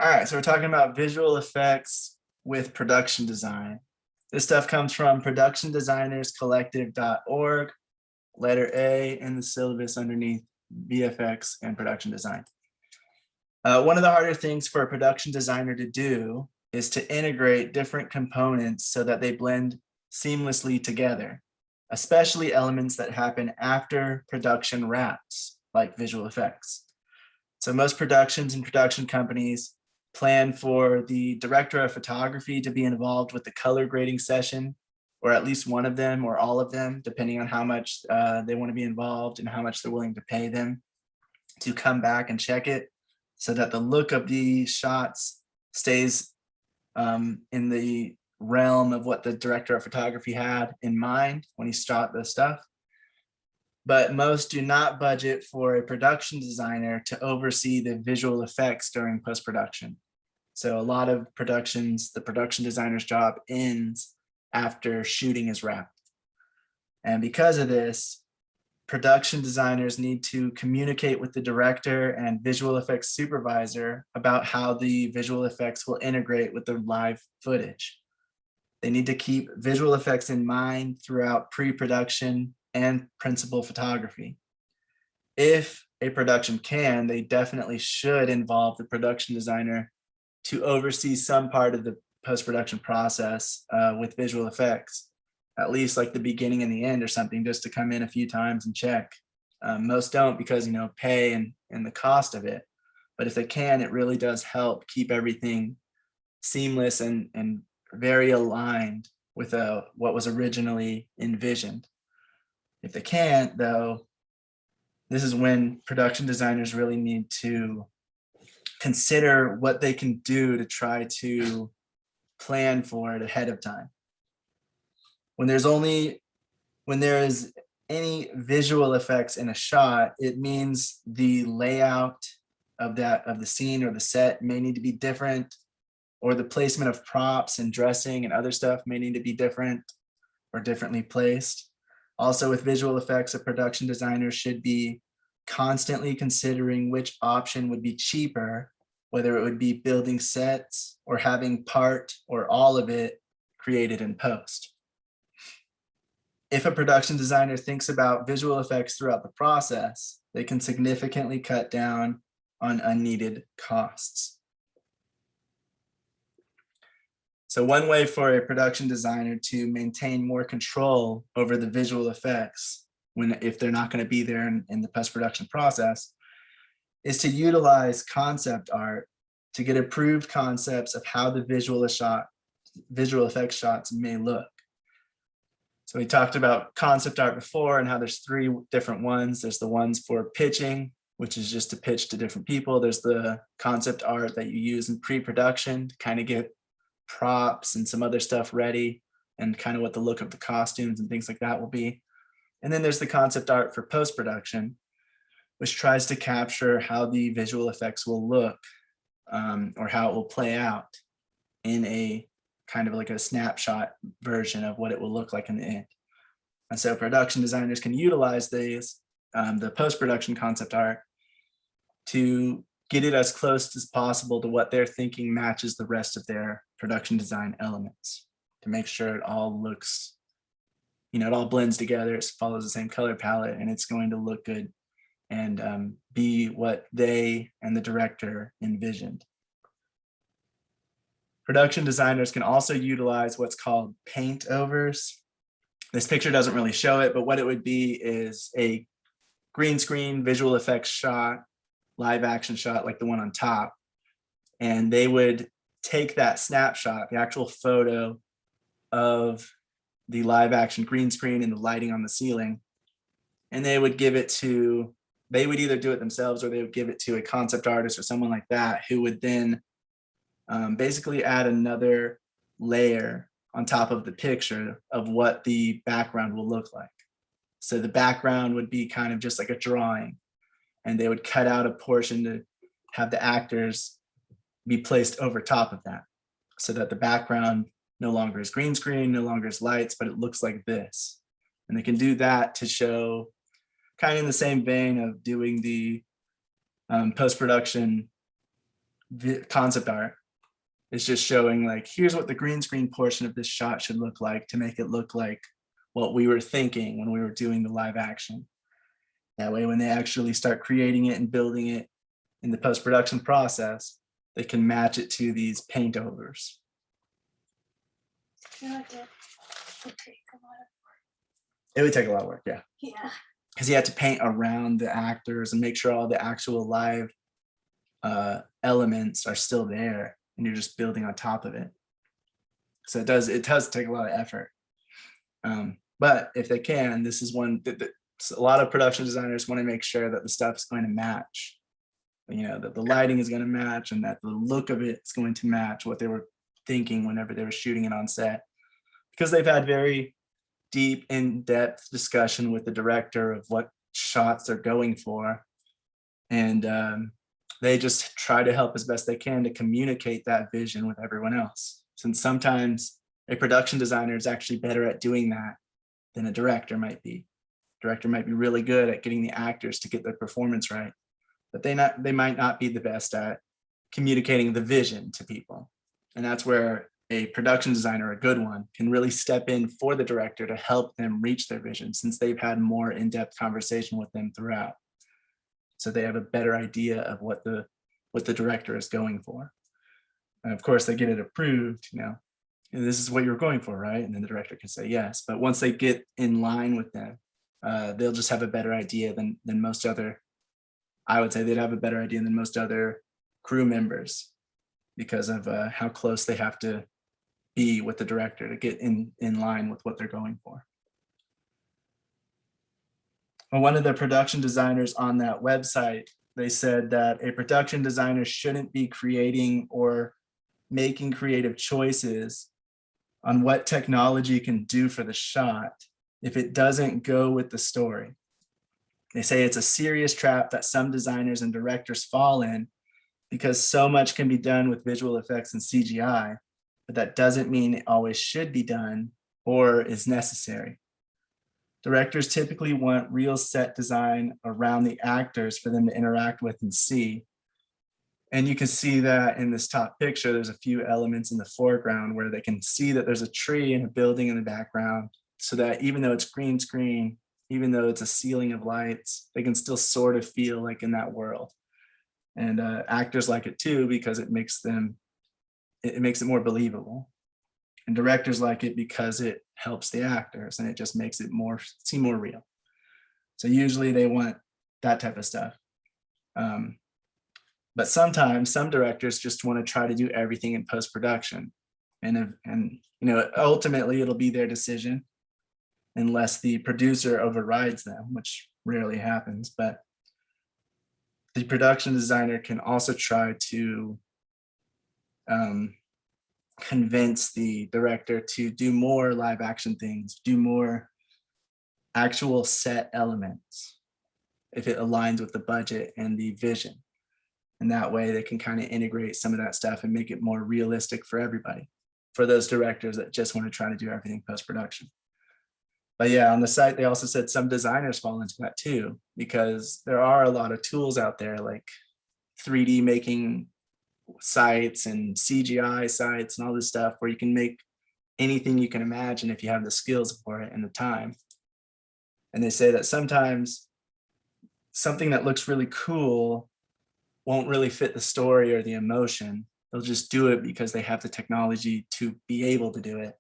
All right, so we're talking about visual effects with production design. This stuff comes from productiondesignerscollective.org, letter A in the syllabus underneath VFX and production design. One of the harder things for a production designer to do is to integrate different components so that they blend seamlessly together, especially elements that happen after production wraps, like visual effects. So most productions and production companies plan for the director of photography to be involved with the color grading session, or at least one of them or all of them, depending on how much they want to be involved and how much they're willing to pay them to come back and check it, so that the look of the shots stays in the realm of what the director of photography had in mind when he shot the stuff. But most do not budget for a production designer to oversee the visual effects during post-production. So a lot of productions, the production designer's job ends after shooting is wrapped. And because of this, production designers need to communicate with the director and visual effects supervisor about how the visual effects will integrate with the live footage. They need to keep visual effects in mind throughout pre-production and principal photography. If a production can, they definitely should involve the production designer to oversee some part of the post-production process with visual effects, at least like the beginning and the end or something, just to come in a few times and check. Most don't because, pay and the cost of it. But if they can, it really does help keep everything seamless and very aligned with what was originally envisioned. If they can't, though, this is when production designers really need to consider what they can do to try to plan for it ahead of time. When there is any visual effects in a shot, it means the layout of the scene or the set may need to be different, or the placement of props and dressing and other stuff may need to be different or differently placed. Also, with visual effects, a production designer should be constantly considering which option would be cheaper, whether it would be building sets or having part or all of it created in post. If a production designer thinks about visual effects throughout the process, they can significantly cut down on unneeded costs. So one way for a production designer to maintain more control over the visual effects if they're not going to be there in the post-production process is to utilize concept art to get approved concepts of how the visual effects shots may look. So we talked about concept art before and how there's 3 different ones. There's the ones for pitching, which is just to pitch to different people. There's the concept art that you use in pre-production to kind of get props and some other stuff ready and kind of what the look of the costumes and things like that will be. And then there's the concept art for post-production, which tries to capture how the visual effects will look or how it will play out in a kind of like a snapshot version of what it will look like in the end. And so production designers can utilize these, the post-production concept art, to get it as close as possible to what they're thinking matches the rest of their production design elements, to make sure it all looks, it all blends together, it follows the same color palette, and it's going to look good and be what they and the director envisioned. Production designers can also utilize what's called paint overs. This picture doesn't really show it, but what it would be is a green screen visual effects shot, live action shot like the one on top. And they would take that snapshot, the actual photo of the live action green screen and the lighting on the ceiling, and they would give it to, they would either do it themselves or they would give it to a concept artist or someone like that, who would then basically add another layer on top of the picture of what the background will look like. So the background would be kind of just like a drawing, and they would cut out a portion to have the actors be placed over top of that, so that the background no longer is green screen, no longer is lights, but it looks like this. And they can do that to show, kind of in the same vein of doing the post-production concept art is just showing like, here's what the green screen portion of this shot should look like to make it look like what we were thinking when we were doing the live action. That way, when they actually start creating it and building it in the post-production process, they can match it to these paint overs. I feel like it would take a lot of work. It would take a lot of work, yeah. Yeah. Because you have to paint around the actors and make sure all the actual live elements are still there, and you're just building on top of it. So it does take a lot of effort. But if they can, this is one that a lot of production designers want to make sure that the stuff is going to match, you know, that the lighting is going to match and that the look of it is going to match what they were thinking whenever they were shooting it on set, because they've had very deep, in-depth discussion with the director of what shots they're going for. And they just try to help as best they can to communicate that vision with everyone else. Since sometimes a production designer is actually better at doing that than a director might be. Director might be really good at getting the actors to get their performance right, but they might not be the best at communicating the vision to people. And that's where a production designer, a good one, can really step in for the director to help them reach their vision, since they've had more in-depth conversation with them throughout. So they have a better idea of what the director is going for. And of course, they get it approved, you know, this is what you're going for, right? And then the director can say yes. But once they get in line with them, they'll just have a better idea than most other, I would say they'd have a better idea than most other crew members, because of how close they have to be with the director to get in line with what they're going for. Well, one of the production designers on that website, they said that a production designer shouldn't be creating or making creative choices on what technology can do for the shot if it doesn't go with the story. They say it's a serious trap that some designers and directors fall in, because so much can be done with visual effects and CGI, but that doesn't mean it always should be done or is necessary. Directors typically want real set design around the actors for them to interact with and see. And you can see that in this top picture, there's a few elements in the foreground where they can see that there's a tree and a building in the background, so that even though it's green screen, even though it's a ceiling of lights, they can still sort of feel like in that world. And actors like it too, because it makes it more believable. And directors like it because it helps the actors and it just makes it seem more real. So usually they want that type of stuff. But sometimes some directors just want to try to do everything in post-production. And you know, ultimately it'll be their decision unless the producer overrides them, which rarely happens. But the production designer can also try to convince the director to do more live action things, do more actual set elements if it aligns with the budget and the vision. And that way they can kind of integrate some of that stuff and make it more realistic for everybody, for those directors that just want to try to do everything post-production. But yeah, on the site, they also said some designers fall into that too, because there are a lot of tools out there like 3D making sites and CGI sites and all this stuff where you can make anything you can imagine if you have the skills for it and the time. And they say that sometimes something that looks really cool won't really fit the story or the emotion. They'll just do it because they have the technology to be able to do it.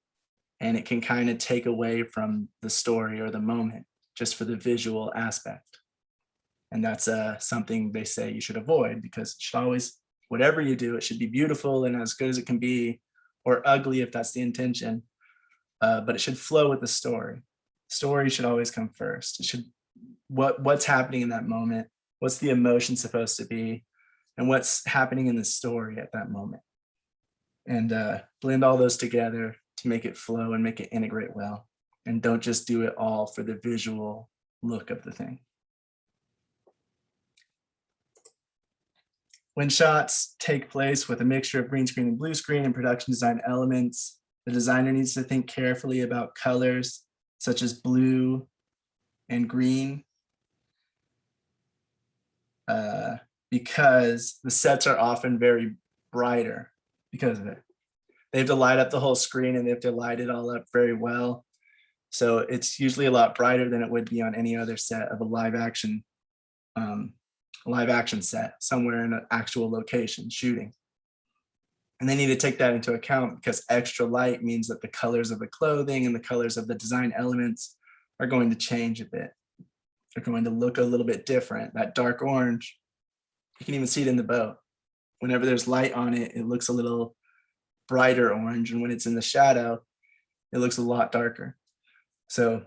And it can kind of take away from the story or the moment just for the visual aspect. And that's something they say you should avoid, because it should always, whatever you do, it should be beautiful and as good as it can be, or ugly if that's the intention, but it should flow with the story. Story should always come first. It should, what's happening in that moment, what's the emotion supposed to be, and what's happening in the story at that moment. And blend all those together to make it flow and make it integrate well. And don't just do it all for the visual look of the thing. When shots take place with a mixture of green screen and blue screen and production design elements, the designer needs to think carefully about colors such as blue and green, because the sets are often very brighter because of it. They have to light up the whole screen and they have to light it all up very well. So it's usually a lot brighter than it would be on any other set of a live action set somewhere in an actual location shooting. And they need to take that into account because extra light means that the colors of the clothing and the colors of the design elements are going to change a bit. They're going to look a little bit different. That dark orange, you can even see it in the boat. Whenever there's light on it, it looks a little brighter orange. And when it's in the shadow, it looks a lot darker. So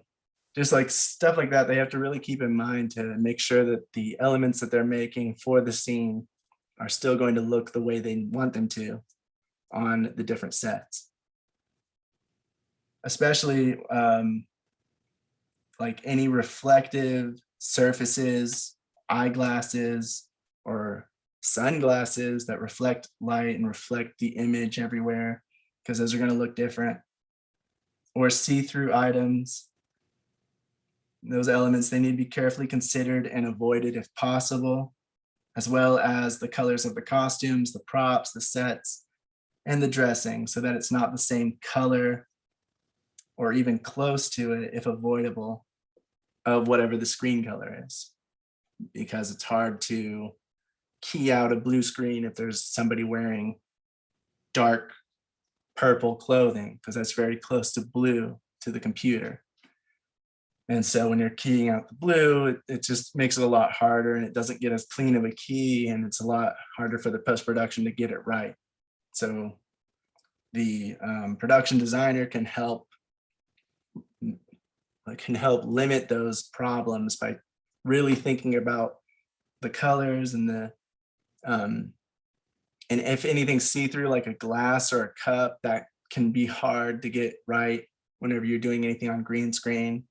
just like stuff like that, they have to really keep in mind to make sure that the elements that they're making for the scene are still going to look the way they want them to on the different sets. Especially like any reflective surfaces, eyeglasses, or sunglasses that reflect light and reflect the image everywhere, because those are going to look different. Or see-through items. Those elements, they need to be carefully considered and avoided if possible, as well as the colors of the costumes, the props, the sets, and the dressing, so that it's not the same color or even close to it, if avoidable, of whatever the screen color is, because it's hard to key out a blue screen if there's somebody wearing dark purple clothing, because that's very close to blue to the computer. And so when you're keying out the blue, it just makes it a lot harder, and it doesn't get as clean of a key, and it's a lot harder for the post-production to get it right. So the production designer can help limit those problems by really thinking about the colors and the and if anything see-through like a glass or a cup, that can be hard to get right whenever you're doing anything on green screen.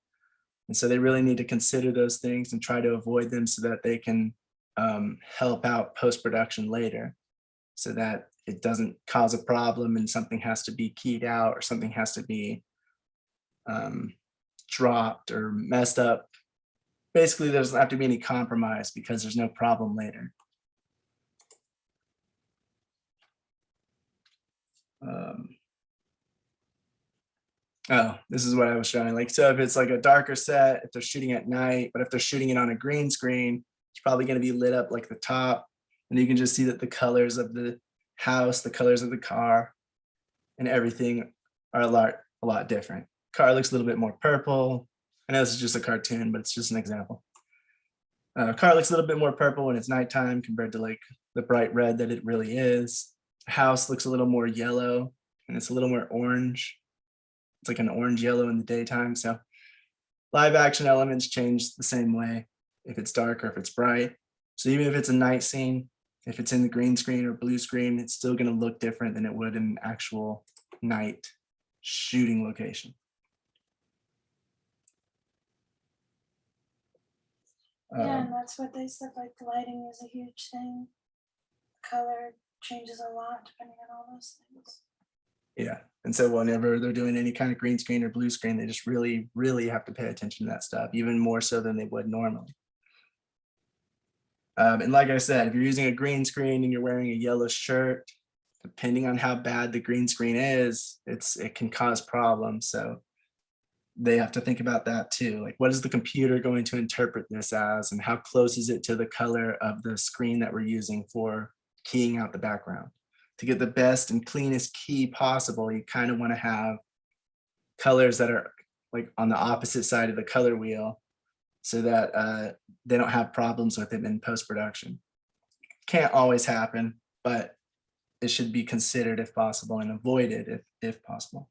And so they really need to consider those things and try to avoid them so that they can help out post-production later, so that it doesn't cause a problem and something has to be keyed out or something has to be dropped or messed up. Basically, there doesn't have to be any compromise because there's no problem later. Oh, this is what I was showing. Like, so if it's like a darker set, if they're shooting at night, but if they're shooting it on a green screen, it's probably going to be lit up like the top, and you can just see that the colors of the house, the colors of the car, and everything are a lot different. Car looks a little bit more purple. I know this is just a cartoon, but it's just an example. Car looks a little bit more purple when it's nighttime compared to like the bright red that it really is. House looks a little more yellow, and it's a little more orange. It's like an orange yellow in the daytime. So live action elements change the same way if it's dark or if it's bright. So even if it's a night scene, if it's in the green screen or blue screen, it's still going to look different than it would in an actual night shooting location. Yeah, and that's what they said, like lighting is a huge thing. Color changes a lot depending on all those things. Yeah, and so whenever they're doing any kind of green screen or blue screen, they just really, really have to pay attention to that stuff, even more so than they would normally. And like I said, if you're using a green screen and you're wearing a yellow shirt, depending on how bad the green screen is, it can cause problems. So they have to think about that too. Like, what is the computer going to interpret this as, and how close is it to the color of the screen that we're using for keying out the background? To get the best and cleanest key possible, you kind of want to have colors that are like on the opposite side of the color wheel, so that they don't have problems with it in post-production. Can't always happen, but it should be considered if possible and avoided if possible.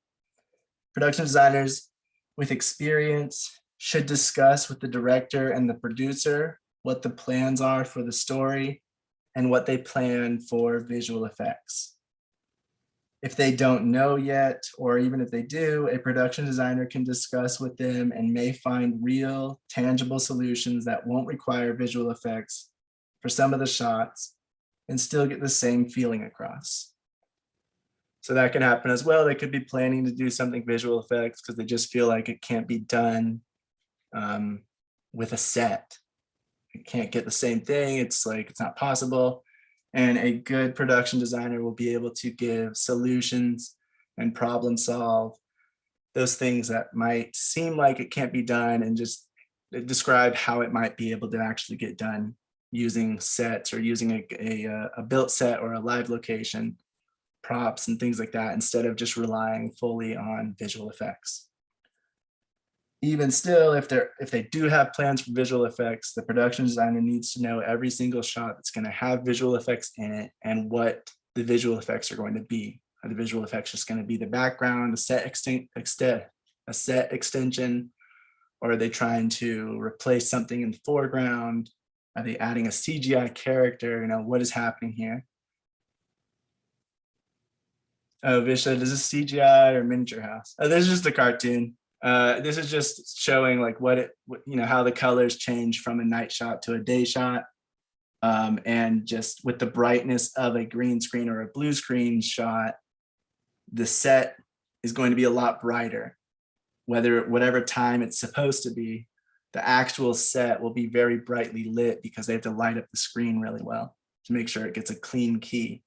Production designers with experience should discuss with the director and the producer what the plans are for the story and what they plan for visual effects. If they don't know yet, or even if they do, a production designer can discuss with them and may find real, tangible solutions that won't require visual effects for some of the shots and still get the same feeling across. So that can happen as well. They could be planning to do something visual effects because they just feel like it can't be done with a set. It can't get the same thing. It's like, it's not possible. And a good production designer will be able to give solutions and problem solve those things that might seem like it can't be done, and just describe how it might be able to actually get done using sets or using a built set or a live location, props and things like that, instead of just relying fully on visual effects. Even still, if they do have plans for visual effects, the production designer needs to know every single shot that's going to have visual effects in it and what the visual effects are going to be. Are the visual effects just going to be the background, a set extension, or are they trying to replace something in the foreground? Are they adding a CGI character? What is happening here? Oh, Visha, is this CGI or miniature house? Oh, this is just a cartoon. This is just showing like how the colors change from a night shot to a day shot. And just with the brightness of a green screen or a blue screen shot, the set is going to be a lot brighter. Whatever time it's supposed to be, the actual set will be very brightly lit because they have to light up the screen really well to make sure it gets a clean key.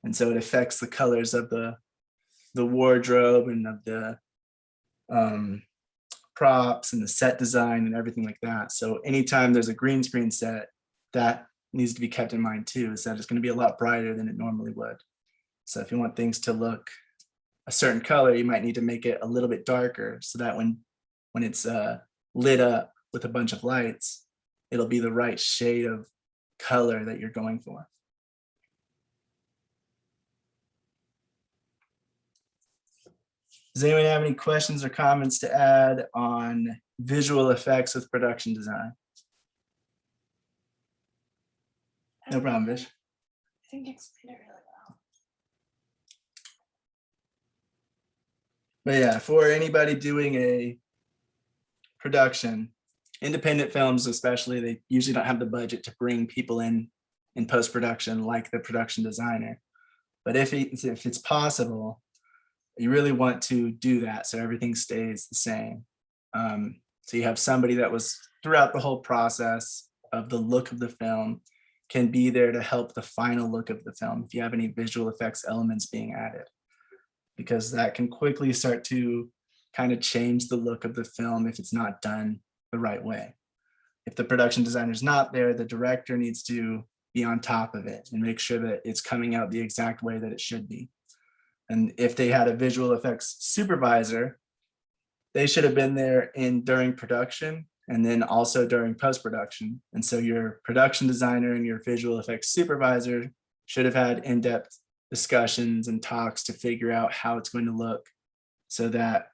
And so it affects the colors of the wardrobe and of the props and the set design and everything like that. So anytime there's a green screen set, that needs to be kept in mind too, is that it's going to be a lot brighter than it normally would. So if you want things to look a certain color, you might need to make it a little bit darker so that when it's lit up with a bunch of lights, it'll be the right shade of color that you're going for. Does anyone have any questions or comments to add on visual effects with production design? No problem, Vish. I think you explained it really well. But yeah, for anybody doing a production, independent films especially, they usually don't have the budget to bring people in post-production like the production designer. But if it's possible, you really want to do that so everything stays the same. So you have somebody that was throughout the whole process of the look of the film, can be there to help the final look of the film if you have any visual effects elements being added, because that can quickly start to kind of change the look of the film if it's not done the right way. If the production designer is not there, the director needs to be on top of it and make sure that it's coming out the exact way that it should be. And if they had a visual effects supervisor, they should have been there during production and then also during post-production. And so your production designer and your visual effects supervisor should have had in-depth discussions and talks to figure out how it's going to look, so that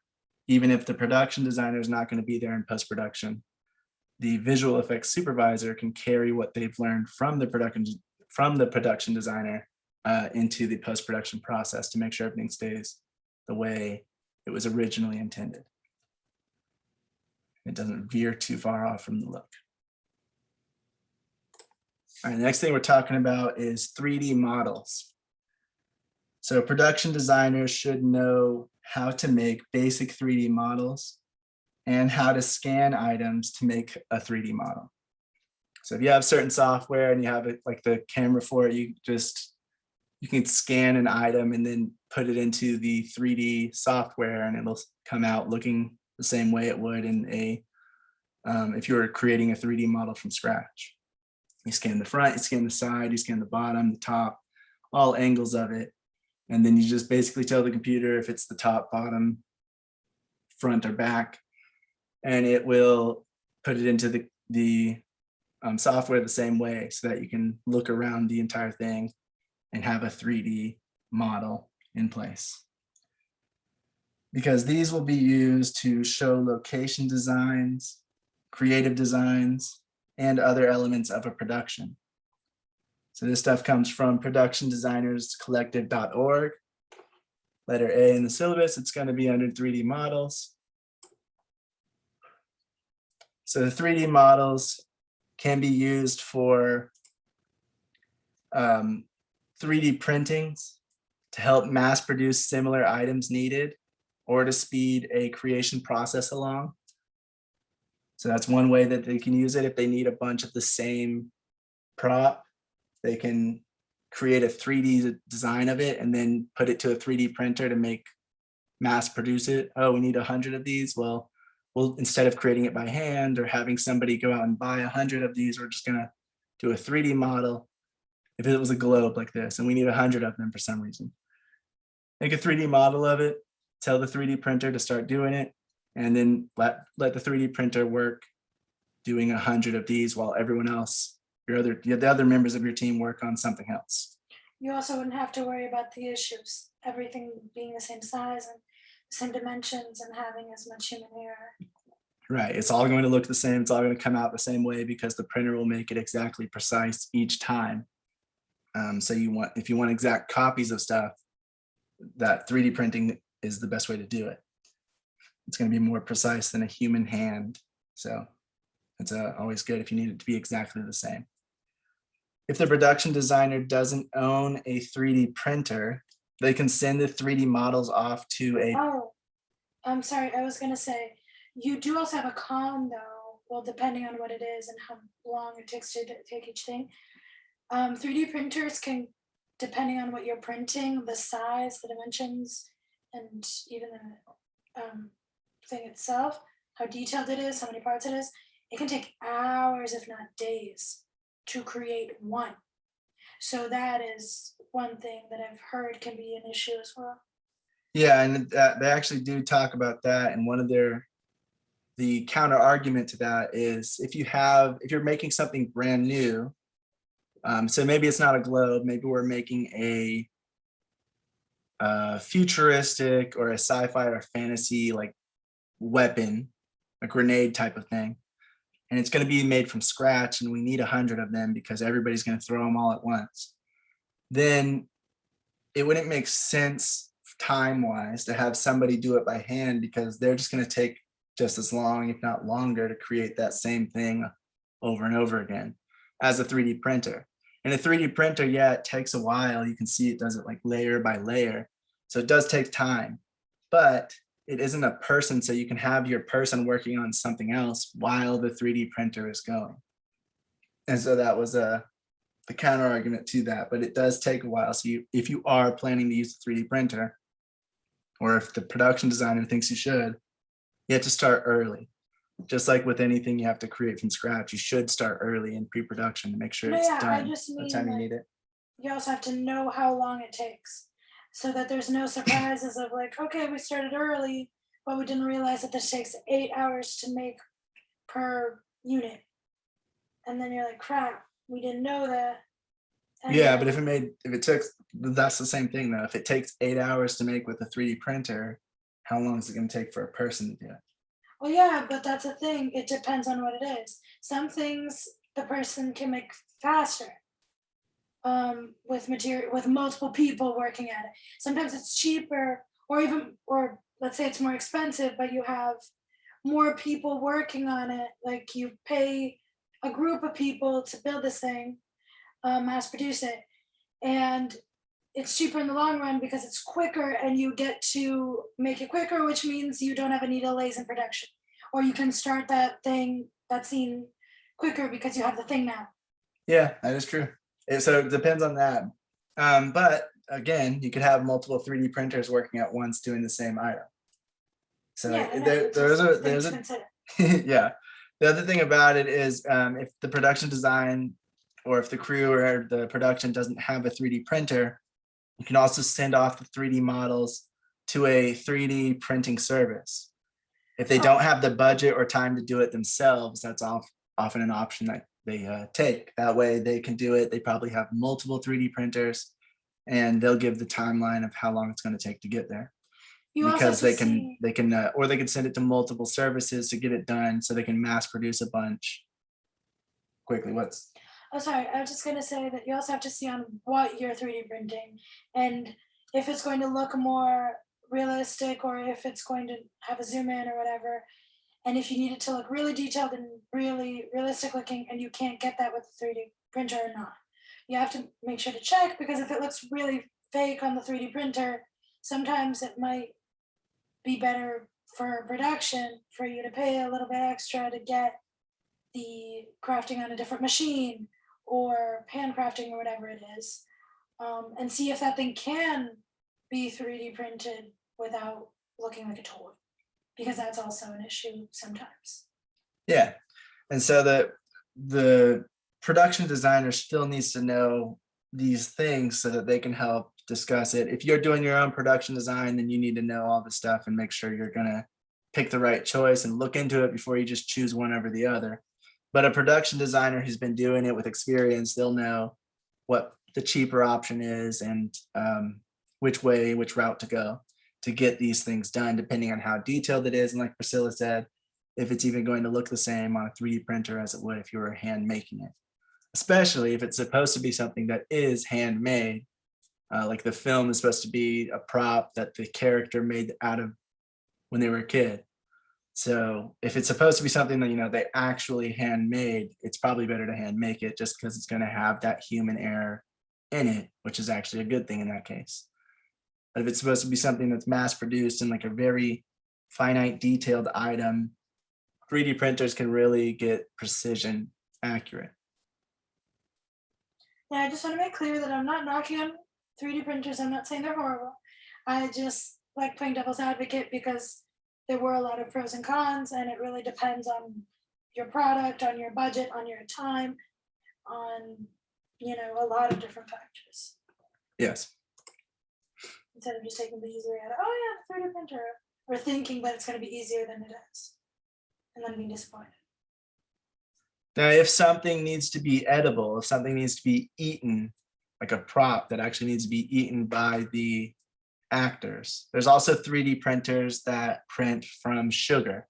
even if the production designer is not going to be there in post-production, the visual effects supervisor can carry what they've learned from the production designer into the post-production process to make sure everything stays the way it was originally intended. It doesn't veer too far off from the look. All right, the next thing we're talking about is 3D models. So production designers should know how to make basic 3D models and how to scan items to make a 3D model. So if you have certain software and you have it like the camera for it, you can scan an item and then put it into the 3D software and it'll come out looking the same way it would in if you were creating a 3D model from scratch. You scan the front, you scan the side, you scan the bottom, the top, all angles of it. And then you just basically tell the computer if it's the top, bottom, front, or back, and it will put it into the software the same way so that you can look around the entire thing and have a 3D model in place. Because these will be used to show location designs, creative designs, and other elements of a production. So this stuff comes from productiondesignerscollective.org. Letter A in the syllabus, it's going to be under 3D models. So the 3D models can be used for 3D printings to help mass produce similar items needed, or to speed a creation process along. So that's one way that they can use it. If they need a bunch of the same prop, they can create a 3D design of it and then put it to a 3D printer to make mass produce it. Oh, we need 100 of these. Well, instead of creating it by hand or having somebody go out and buy 100 of these, we're just gonna do a 3D model. If it was a globe like this and we need 100 of them for some reason, make a 3D model of it, tell the 3D printer to start doing it, and then let the 3D printer work doing 100 of these while everyone else, the other members of your team work on something else. You also wouldn't have to worry about the issues, everything being the same size and the same dimensions and having as much human error. Right, it's all going to look the same, it's all going to come out the same way because the printer will make it exactly precise each time. So if you want exact copies of stuff, that 3D printing is the best way to do it. It's going to be more precise than a human hand. So it's always good if you need it to be exactly the same. If the production designer doesn't own a 3D printer, they can send the 3D models off to a... Oh, I'm sorry, I was gonna say, you do also have a con though, well, depending on what it is and how long it takes to take each thing. 3D printers can, depending on what you're printing, the size, the dimensions, and even the thing itself, how detailed it is, how many parts it is, it can take hours, if not days, to create one. So that is one thing that I've heard can be an issue as well. Yeah, and they actually do talk about that. And one of the counter argument to that is if you're making something brand new, so maybe it's not a globe, maybe we're making a futuristic or a sci-fi or fantasy like weapon, a grenade type of thing, and it's going to be made from scratch and we need 100 of them because everybody's going to throw them all at once, then it wouldn't make sense time-wise to have somebody do it by hand because they're just going to take just as long, if not longer, to create that same thing over and over again as a 3D printer. And a 3D printer, yeah, it takes a while. You can see it does it like layer by layer. So it does take time, but it isn't a person. So you can have your person working on something else while the 3D printer is going. And so that was the counter argument to that, but it does take a while. So if you are planning to use a 3D printer, or if the production designer thinks you should, you have to start early. Just like with anything you have to create from scratch, you should start early in pre-production to make sure it's done I just by mean the time you need it. you also have to know how long it takes so that there's no surprises of like, okay, we started early, but we didn't realize that this takes 8 hours to make per unit. And then you're like, crap, we didn't know that. And Yeah, but that's the same thing though. If it takes 8 hours to make with a 3D printer, how long is it going to take for a person to do it? well, yeah, but that's a thing. It depends on what it is. Some things the person can make faster with multiple people working at it. Sometimes it's cheaper, or let's say it's more expensive, but you have more people working on it. Like you pay a group of people to build this thing, mass produce it, and it's cheaper in the long run because it's quicker and you get to make it quicker, which means you don't have any delays in production. Or you can start that scene quicker because you have the thing now. Yeah, that is true. So it depends on that. But again, you could have multiple 3D printers working at once doing the same item. So Yeah, there's a consider. yeah. The other thing about it is if the production design or if the crew or the production doesn't have a 3D printer, you can also send off the 3D models to a 3D printing service. If they don't have the budget or time to do it themselves, that's often an option that they take. That way they can do it. They probably have multiple 3D printers and they'll give the timeline of how long it's going to take to get there. Because they can or they can send it to multiple services to get it done so they can mass produce a bunch quickly. Oh, sorry, I was just gonna say that you also have to see on what you're 3D printing and if it's going to look more realistic or if it's going to have a zoom in or whatever. And if you need it to look really detailed and really realistic looking and you can't get that with a 3D printer or not. You have to make sure to check because if it looks really fake on the 3D printer, sometimes it might be better for production for you to pay a little bit extra to get the crafting on a different machine or handcrafting or whatever it is. and see if that thing can be 3D printed without looking like a toy, because that's also an issue sometimes. Yeah. And so the production designer still needs to know these things so that they can help discuss it. If you're doing your own production design, then you need to know all the stuff and make sure you're gonna pick the right choice and look into it before you just choose one over the other. But a production designer who's been doing it with experience, they'll know what the cheaper option is and which route to go to get these things done, depending on how detailed it is. And like Priscilla said, if it's even going to look the same on a 3D printer as it would if you were hand making it, especially if it's supposed to be something that is handmade. Like the film is supposed to be a prop that the character made out of when they were a kid. So if it's supposed to be something that, you know, they actually handmade, it's probably better to hand make it just because it's going to have that human error in it, which is actually a good thing in that case. But if it's supposed to be something that's mass produced and like a very finite detailed item, 3D printers can really get precision accurate. Yeah, I just want to make clear that I'm not knocking on 3D printers. I'm not saying they're horrible. I just like playing devil's advocate because there were a lot of pros and cons, and it really depends on your product, on your budget, on your time, on, you know, a lot of different factors. Yes. Instead of just taking the easy way out of, oh yeah, 3D printer, or thinking that it's going to be easier than it is, and then being disappointed. Now, if something needs to be edible, if something needs to be eaten, like a prop that actually needs to be eaten by the actors, there's also 3D printers that print from sugar.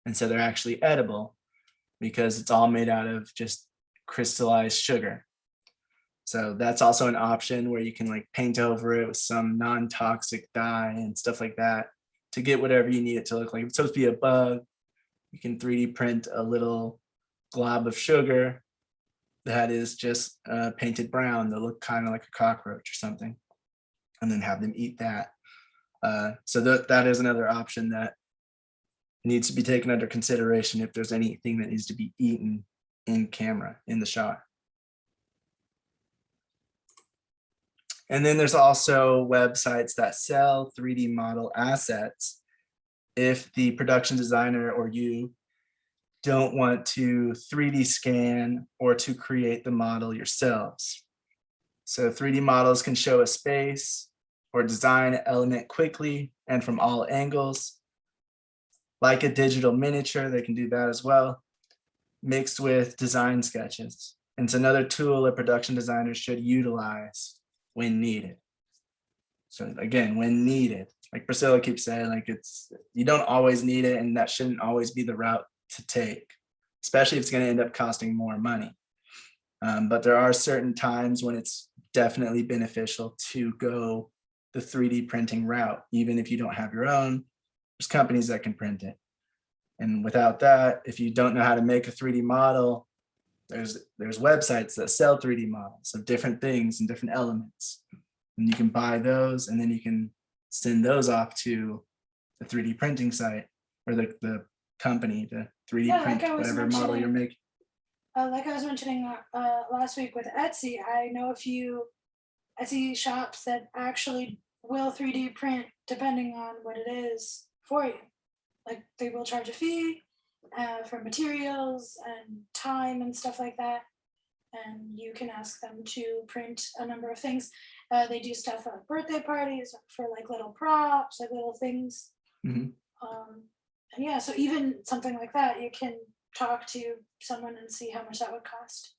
And so they're actually edible because it's all made out of just crystallized sugar. So that's also an option where you can like paint over it with some non-toxic dye and stuff like that to get whatever you need it to look like. If it's supposed to be a bug, you can 3D print a little glob of sugar that is just painted brown that look kind of like a cockroach or something, and then have them eat that. So that is another option that needs to be taken under consideration if there's anything that needs to be eaten in camera in the shot. And then there's also websites that sell 3D model assets if the production designer or you don't want to 3D scan or to create the model yourselves. So 3D models can show a space or design an element quickly and from all angles. Like a digital miniature, they can do that as well, mixed with design sketches. And it's another tool that production designers should utilize when needed. So again, when needed, like Priscilla keeps saying, like you don't always need it, and that shouldn't always be the route to take, especially if it's going to end up costing more money. But there are certain times when it's definitely beneficial to go the 3D printing route, even if you don't have your own. There's companies that can print it. And without that, if you don't know how to make a 3D model, there's websites that sell 3D models of different things and different elements. And you can buy those, and then you can send those off to the 3D printing site or the company to 3D print whatever model you're making. Like I was mentioning last week with Etsy, I know a few Etsy shops that actually will 3D print depending on what it is for you. Like they will charge a fee for materials and time and stuff like that. And you can ask them to print a number of things. They do stuff at birthday parties for like little props, like little things. Mm-hmm. And yeah, so even something like that, you can talk to someone and see how much that would cost.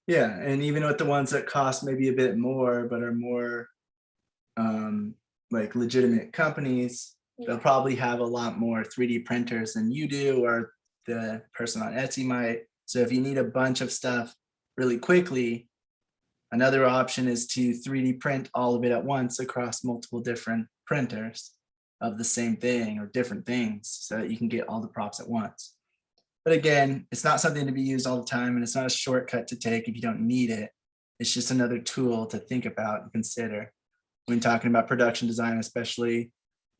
Yeah, and even with the ones that cost maybe a bit more, but are more like legitimate companies, they'll probably have a lot more 3D printers than you do, or the person on Etsy might. So if you need a bunch of stuff really quickly, another option is to 3D print all of it at once across multiple different printers of the same thing or different things so that you can get all the props at once. But again, it's not something to be used all the time, and it's not a shortcut to take if you don't need it. It's just another tool to think about and consider when talking about production design, especially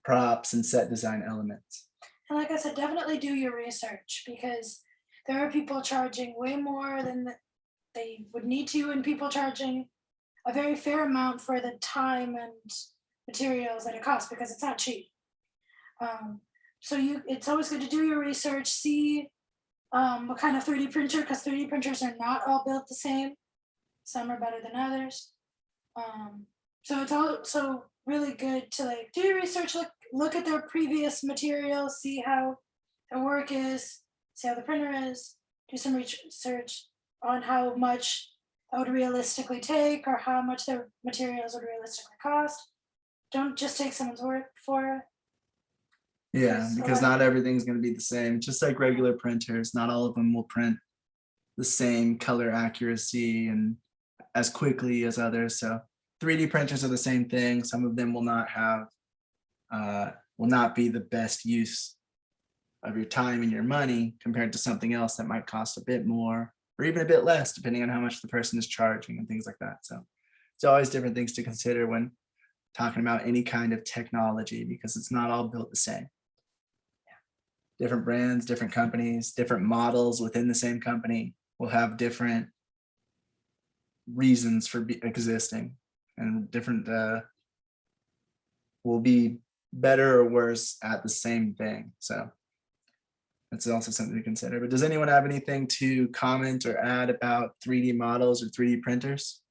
props and set design elements. And like I said, definitely do your research, because there are people charging way more than they would need to, and people charging a very fair amount for the time and materials that it costs, because it's not cheap. So it's always good to do your research, see what kind of 3D printer, because 3D printers are not all built the same. Some are better than others. So it's also really good to like do your research, look at their previous materials, see how their work is, see how the printer is, do some research on how much that would realistically take or how much their materials would realistically cost. Don't just take someone's word for it. Yeah, because not everything's going to be the same. Just like regular printers, not all of them will print the same color accuracy and as quickly as others. So 3D printers are the same thing. Some of them will not have, will not be the best use of your time and your money compared to something else that might cost a bit more or even a bit less, depending on how much the person is charging and things like that. So it's always different things to consider when talking about any kind of technology, because it's not all built the same. Different brands, different companies, different models within the same company will have different reasons for existing, and different will be better or worse at the same thing. So that's also something to consider. But does anyone have anything to comment or add about 3D models or 3D printers?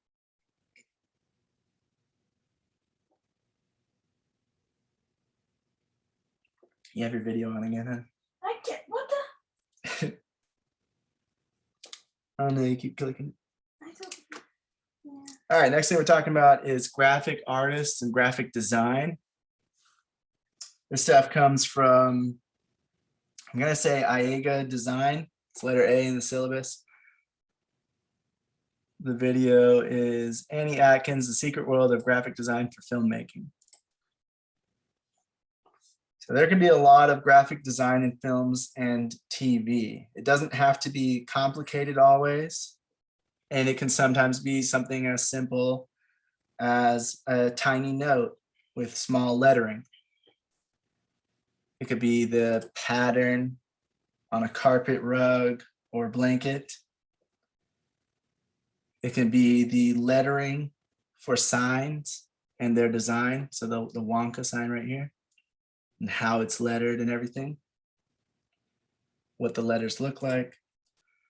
You have your video on again, huh? I get what the. Oh no, you keep clicking. I don't. Yeah. All right, next thing we're talking about is graphic artists and graphic design. This stuff comes from, I'm gonna say IAGA design. It's letter A in the syllabus. The video is Annie Atkins, The Secret World of Graphic Design for Filmmaking. So there can be a lot of graphic design in films and TV. It doesn't have to be complicated always. And it can sometimes be something as simple as a tiny note with small lettering. It could be the pattern on a carpet, rug, or blanket. It can be the lettering for signs and their design. So the Wonka sign right here, and how it's lettered and everything, what the letters look like.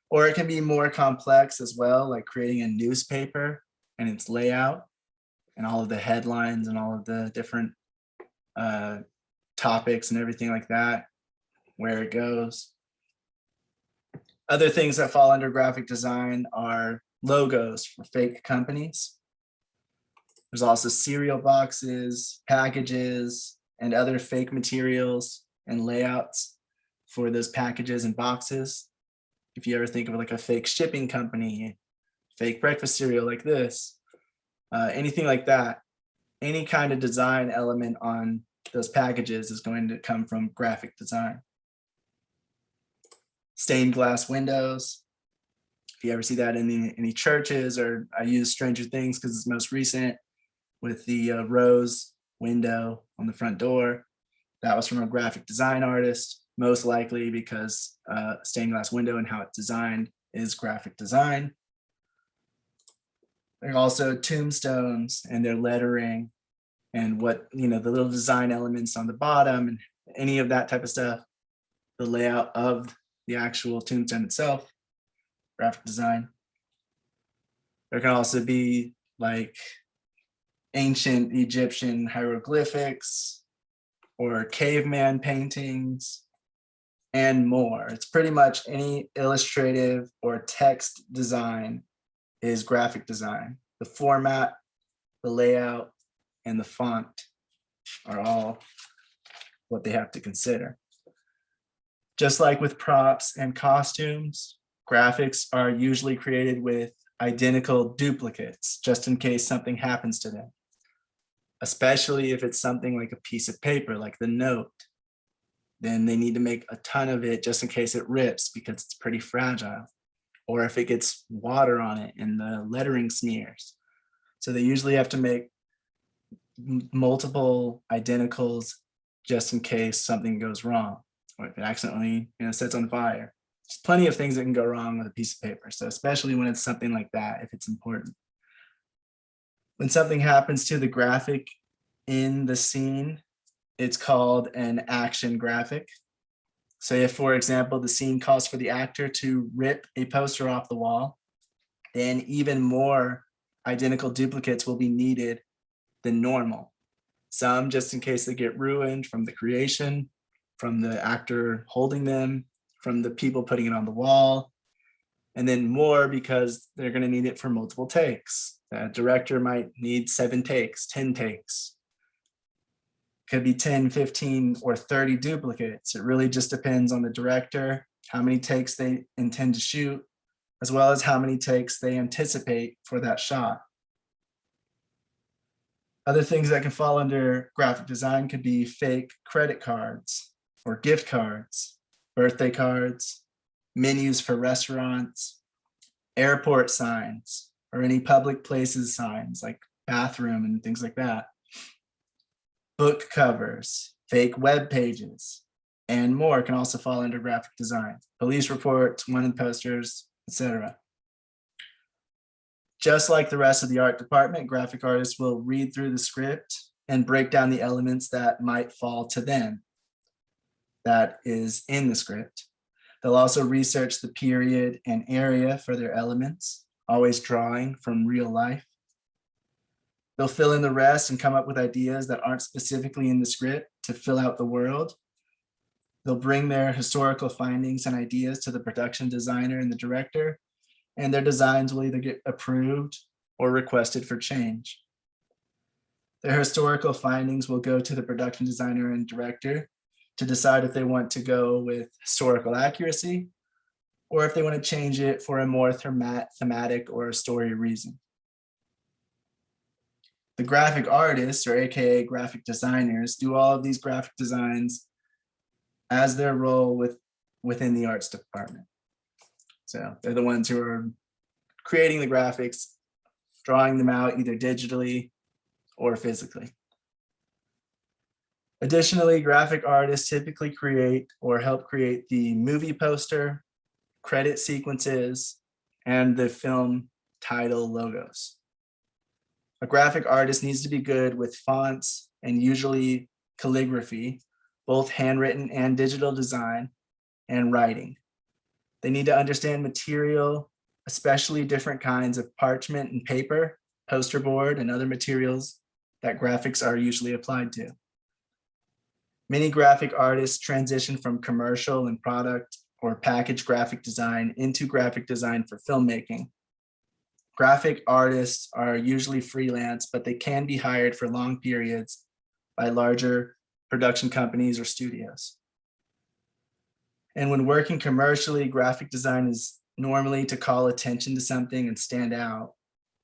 Or it can be more complex as well, like creating a newspaper and its layout and all of the headlines and all of the different topics and everything like that, where it goes. Other things that fall under graphic design are logos for fake companies. There's also cereal boxes, packages, and other fake materials and layouts for those packages and boxes. If you ever think of like a fake shipping company, fake breakfast cereal like this, anything like that, any kind of design element on those packages is going to come from graphic design. Stained glass windows. If you ever see that in any churches, or I use Stranger Things because it's most recent with the rose window on the front door, that was from a graphic design artist, most likely because stained glass window and how it's designed is graphic design. There are also tombstones and their lettering and what, the little design elements on the bottom and any of that type of stuff, the layout of the actual tombstone itself, graphic design. There can also be like ancient Egyptian hieroglyphics or caveman paintings and more. It's pretty much any illustrative or text design is graphic design. The format, the layout, and the font are all what they have to consider. Just like with props and costumes, graphics are usually created with identical duplicates, just in case something happens to them. Especially if it's something like a piece of paper, like the note, then they need to make a ton of it just in case it rips because it's pretty fragile. Or if it gets water on it and the lettering smears. So they usually have to make multiple identicals just in case something goes wrong, or if it accidentally sets on fire. There's plenty of things that can go wrong with a piece of paper. So especially when it's something like that, if it's important. When something happens to the graphic in the scene, it's called an action graphic. So if, for example, the scene calls for the actor to rip a poster off the wall, then even more identical duplicates will be needed than normal. Some just in case they get ruined from the creation, from the actor holding them, from the people putting it on the wall, and then more because they're going to need it for multiple takes. The director might need 7 takes, 10 takes. Could be 10, 15, or 30 duplicates. It really just depends on the director, how many takes they intend to shoot, as well as how many takes they anticipate for that shot. Other things that can fall under graphic design could be fake credit cards or gift cards, birthday cards, menus for restaurants, airport signs, or any public places signs like bathroom and things like that. Book covers, fake web pages, and more can also fall under graphic design. Police reports, wanted posters, etc. Just like the rest of the art department, graphic artists will read through the script and break down the elements that might fall to them, that is in the script. They'll also research the period and area for their elements, always drawing from real life. They'll fill in the rest and come up with ideas that aren't specifically in the script to fill out the world. They'll bring their historical findings and ideas to the production designer and the director, and their designs will either get approved or requested for change. Their historical findings will go to the production designer and director to decide if they want to go with historical accuracy or if they want to change it for a more thematic or a story reason. The graphic artists, or AKA graphic designers, do all of these graphic designs as their role within the arts department. So they're the ones who are creating the graphics, drawing them out either digitally or physically. Additionally, graphic artists typically create or help create the movie poster, credit sequences, and the film title logos. A graphic artist needs to be good with fonts and usually calligraphy, both handwritten and digital design, and writing. They need to understand material, especially different kinds of parchment and paper, poster board, and other materials that graphics are usually applied to. Many graphic artists transition from commercial and product or package graphic design into graphic design for filmmaking. Graphic artists are usually freelance, but they can be hired for long periods by larger production companies or studios. And when working commercially, graphic design is normally to call attention to something and stand out,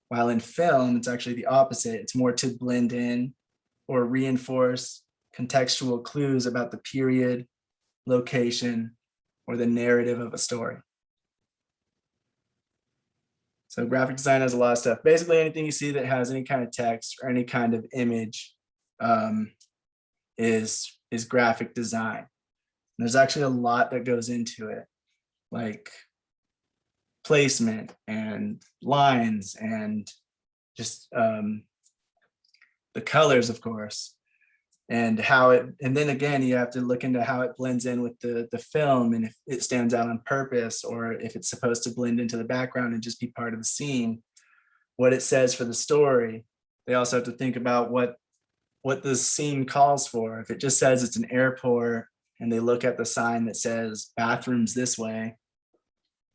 while in film, it's actually the opposite. It's more to blend in or reinforce contextual clues about the period, location, or the narrative of a story. So graphic design has a lot of stuff. Basically anything you see that has any kind of text or any kind of image is graphic design. And there's actually a lot that goes into it, like placement and lines and just the colors, of course, and how it, and then again, you have to look into how it blends in with the film and if it stands out on purpose or if it's supposed to blend into the background and just be part of the scene, what it says for the story. They also have to think about what the scene calls for. If it just says it's an airport and they look at the sign that says bathrooms this way,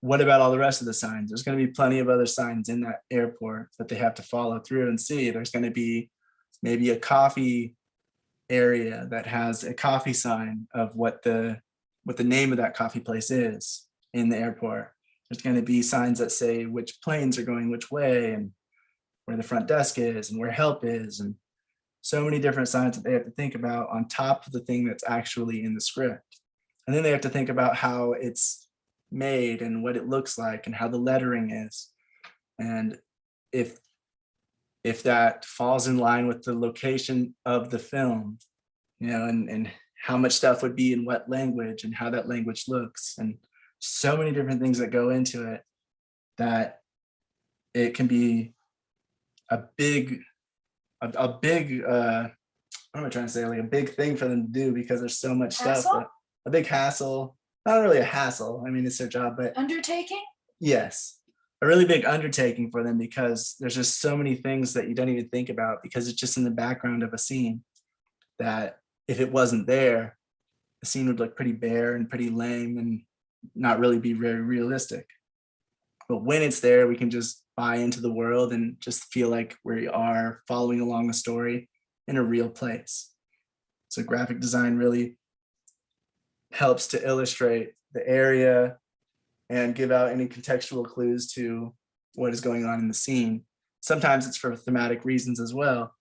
what about all the rest of the signs? There's going to be plenty of other signs in that airport that they have to follow through and see. There's going to be maybe a coffee area that has a coffee sign of what the name of that coffee place is in the airport. There's going to be signs that say which planes are going which way and where the front desk is and where help is, and so many different signs that they have to think about on top of the thing that's actually in the script. And then they have to think about how it's made and what it looks like and how the lettering is. And if that falls in line with the location of the film, you know, and how much stuff would be in what language and how that language looks, and so many different things that go into it, that it can be a big, what am I trying to say? Like a big thing for them to do because there's so much stuff. Hassle? A big hassle. Not really a hassle. I mean, it's their job, but Undertaking? yes, a really big undertaking for them because there's just so many things that you don't even think about because it's just in the background of a scene that if it wasn't there, the scene would look pretty bare and pretty lame and not really be very realistic. But when it's there, we can just buy into the world and just feel like we are following along a story in a real place. So graphic design really helps to illustrate the area and give out any contextual clues to what is going on in the scene. Sometimes it's for thematic reasons as well.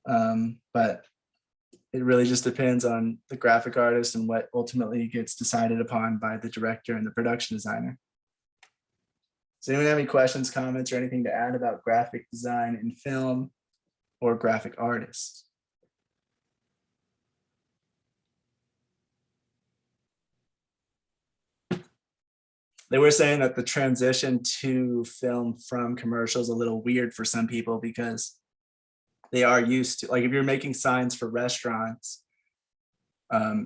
But it really just depends on the graphic artist and what ultimately gets decided upon by the director and the production designer. Does anyone have any questions, comments, or anything to add about graphic design in film or graphic artists? They were saying that the transition to film from commercials a little weird for some people because they are used to, like if you're making signs for restaurants,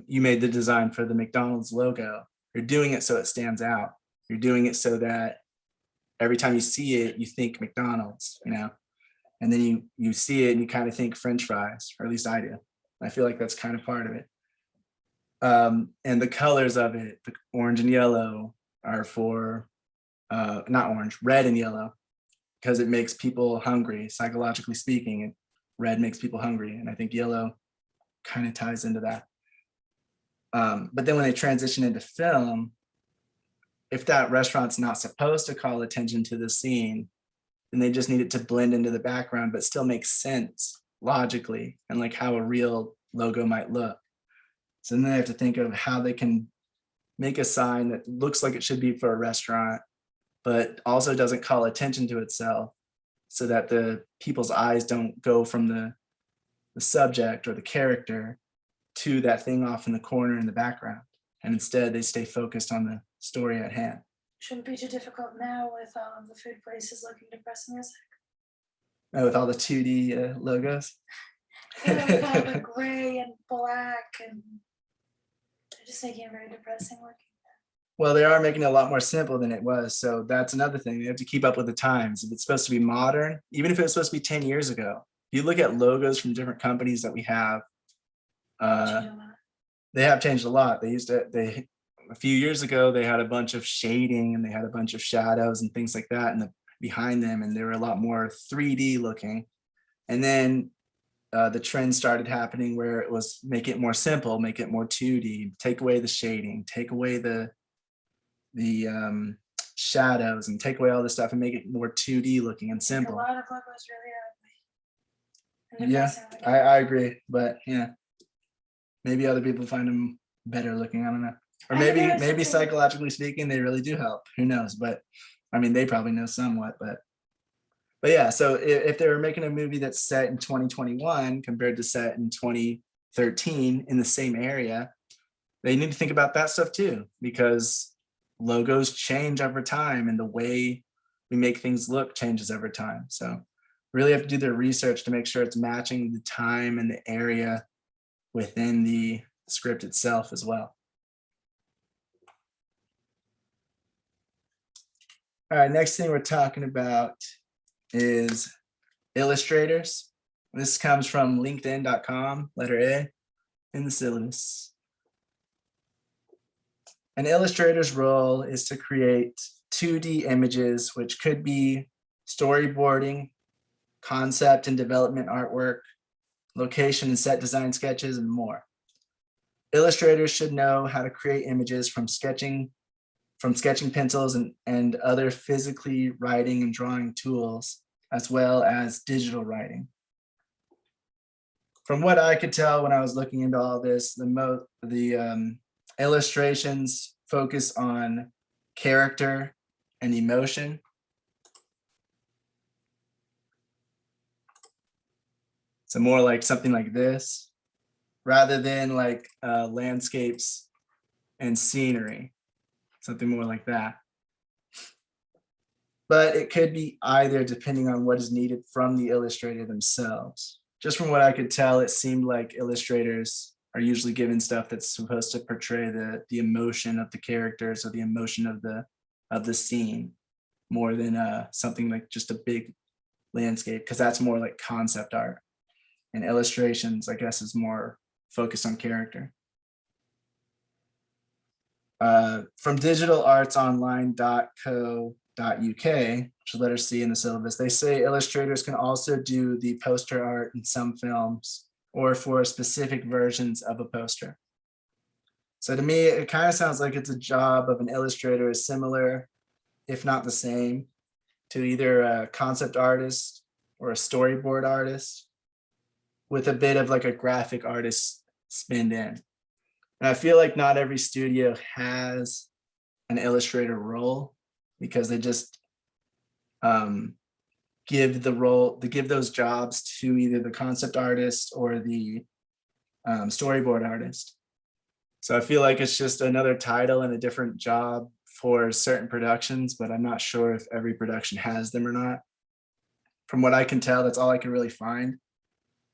you made the design for the McDonald's logo. You're doing it so it stands out. You're doing it so that every time you see it, you think McDonald's, you know, and then you see it and you kind of think French fries, or at least I do. I feel like that's kind of part of it. And the colors of it, the orange and yellow, are for not orange, red and yellow, because it makes people hungry, psychologically speaking. And red makes people hungry, and I think yellow kind of ties into that. But then when they transition into film, if that restaurant's not supposed to call attention to the scene, then they just need it to blend into the background, but still make sense logically and like how a real logo might look. So then they have to think of how they can make a sign that looks like it should be for a restaurant, but also doesn't call attention to itself so that the people's eyes don't go from the subject or the character to that thing off in the corner in the background. And instead they stay focused on the story at hand. Shouldn't be too difficult now with all of the food places looking depressing as With all the 2D logos. with all the gray and black, and they're just making it very depressing looking. Well, they are making it a lot more simple than it was. So that's another thing. They have to keep up with the times. If it's supposed to be modern, even if it was supposed to be 10 years ago, if you look at logos from different companies that we have, they have changed a lot. A few years ago, they had a bunch of shading and they had a bunch of shadows and things like that behind them. And they were a lot more 3D looking. And then the trend started happening where it was make it more simple, make it more 2D, take away the shading, take away the shadows, and take away all this stuff and make it more 2D looking and simple. A lot of logos really are. Yeah, I agree, but yeah, maybe other people find them better looking. I don't know, or maybe psychologically speaking, they really do help. Who knows? But I mean, they probably know somewhat. But yeah, so if they were making a movie that's set in 2021 compared to set in 2013 in the same area, they need to think about that stuff too, because logos change over time and the way we make things look changes over time. So really have to do their research to make sure it's matching the time and the area within the script itself as well. All right, next thing we're talking about is illustrators. This comes from linkedin.com, letter A in the syllabus. An illustrator's role is to create 2D images, which could be storyboarding, concept and development artwork, location and set design sketches, and more. Illustrators should know how to create images from sketching pencils and other physically writing and drawing tools, as well as digital writing. From what I could tell when I was looking into all this, the illustrations focus on character and emotion. So more like something like this, rather than like landscapes and scenery, something more like that. but it could be either depending on what is needed from the illustrator themselves. Just from what I could tell, it seemed like illustrators are usually given stuff that's supposed to portray the emotion of the characters or the emotion of the scene more than something like just a big landscape, because that's more like concept art. And illustrations, I guess, is more focused on character. From digitalartsonline.co.uk, which is letter C in the syllabus, they say illustrators can also do the poster art in some films or for specific versions of a poster. So to me, it kind of sounds like it's a job of an illustrator is similar, if not the same, to either a concept artist or a storyboard artist with a bit of like a graphic artist spin in. And I feel like not every studio has an illustrator role because they just give those jobs to either the concept artist or the storyboard artist. So I feel like it's just another title and a different job for certain productions, but I'm not sure if every production has them or not. From what I can tell, that's all I can really find.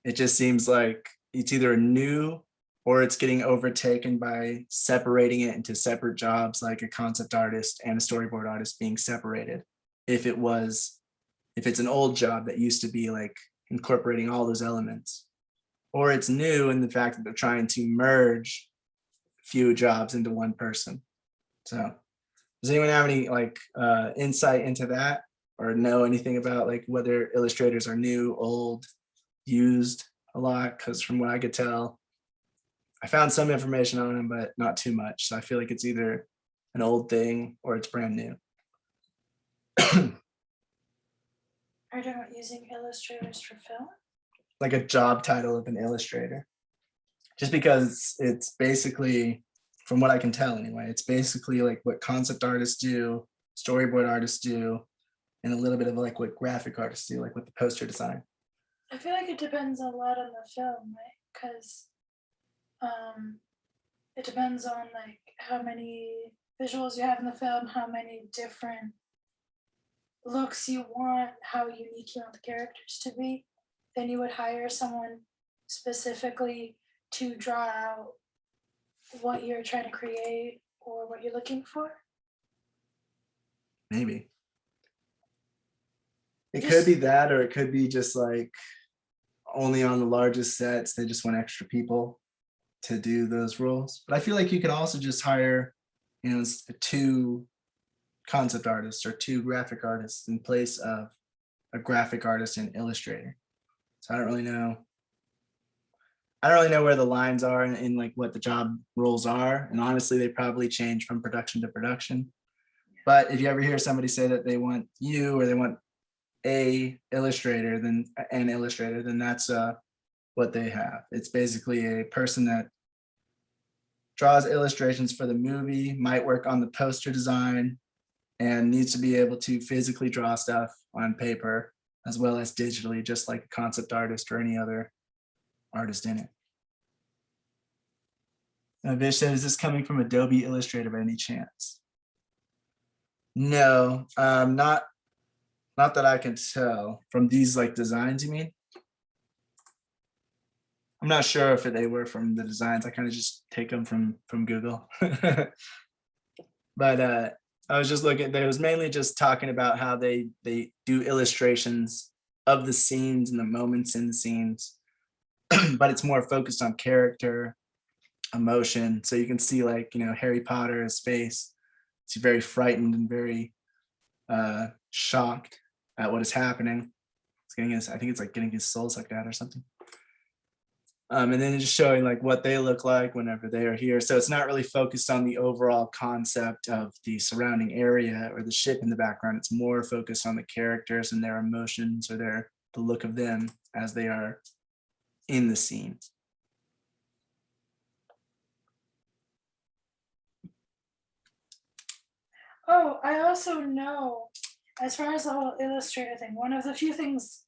It just seems like it's either new or it's getting overtaken by separating it into separate jobs, like a concept artist and a storyboard artist being separated. If it's an old job that used to be like incorporating all those elements, or it's new in the fact that they're trying to merge few jobs into one person. So does anyone have any like insight into that or know anything about like whether illustrators are new, old, used a lot? Because from what I could tell, I found some information on them, but not too much. So I feel like it's either an old thing or it's brand new. Are you not using illustrators for film? Like a job title of an illustrator. Just because it's basically, from what I can tell anyway, it's basically like what concept artists do, storyboard artists do, and a little bit of like what graphic artists do, like with the poster design. I feel like it depends a lot on the film, right? Because it depends on like how many visuals you have in the film, how many different looks you want, how unique you want the characters to be. Then you would hire someone specifically to draw out what you're trying to create or what you're looking for. Maybe. It could be that, or it could be just like only on the largest sets, they just want extra people to do those roles. But I feel like you could also just hire, 2 concept artists or 2 graphic artists in place of a graphic artist and illustrator. So I don't really know where the lines are in like what the job roles are. And honestly, they probably change from production to production. But if you ever hear somebody say that they want you or they want an illustrator, then that's what they have. It's basically a person that draws illustrations for the movie, might work on the poster design, and needs to be able to physically draw stuff on paper as well as digitally, just like a concept artist or any other artist in it. Now, Vish said, is this coming from Adobe Illustrator by any chance? No, not that I can tell. From these like designs, you mean? I'm not sure if they were from the designs. I kind of just take them from Google. But I was just looking, they was mainly just talking about how they do illustrations of the scenes and the moments in the scenes, but it's more focused on character, emotion. So you can see like, Harry Potter's face. He's very frightened and very shocked at what is happening. It's getting I think it's like getting his soul sucked out or something. And then just showing like what they look like whenever they are here. So it's not really focused on the overall concept of the surrounding area or the ship in the background. It's more focused on the characters and their emotions or the look of them as they are in the scene. Oh, I also know, as far as the whole illustrator thing, one of the few things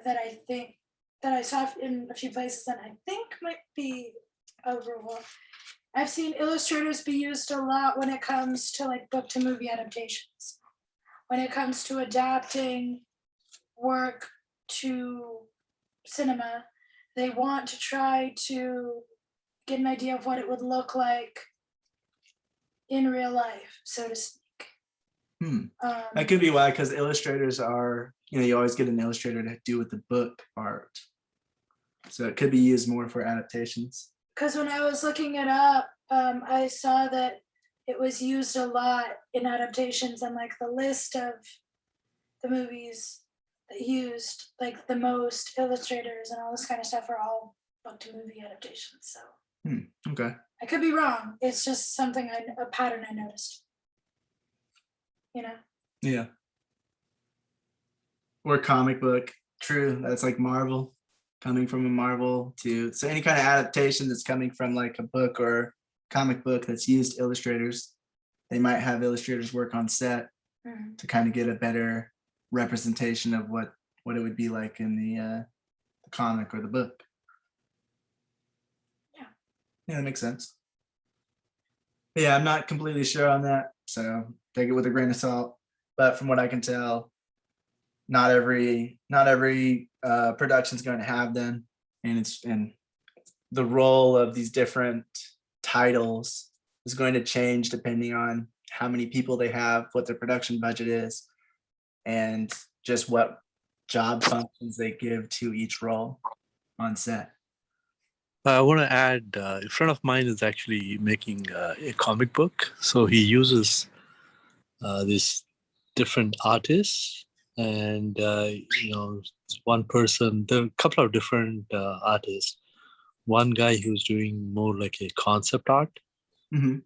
that I think that I saw in a few places that I think might be a rule I've seen illustrators be used a lot when it comes to like book to movie adaptations. When it comes to adapting work to cinema, they want to try to get an idea of what it would look like in real life, so to speak. That could be why, because illustrators are, you always get an illustrator to do with the book art. So it could be used more for adaptations. Because when I was looking it up, I saw that it was used a lot in adaptations, and like the list of the movies that used like the most illustrators and all this kind of stuff are all book to movie adaptations. So Okay. I could be wrong. It's just something a pattern I noticed. Yeah. Or comic book. True. That's like Marvel, coming from a Marvel to, so any kind of adaptation that's coming from like a book or comic book that's used illustrators, they might have illustrators work on set to kind of get a better representation of what it would be like in the comic or the book. Yeah, that makes sense. But yeah, I'm not completely sure on that, so take it with a grain of salt. But from what I can tell, not every production is going to have them, and the role of these different titles is going to change depending on how many people they have, what their production budget is, and just what job functions they give to each role on set. I want to add, a friend of mine is actually making a comic book. So he uses these different artists, and one person, there are a couple of different artists. One guy who's doing more like a concept art. I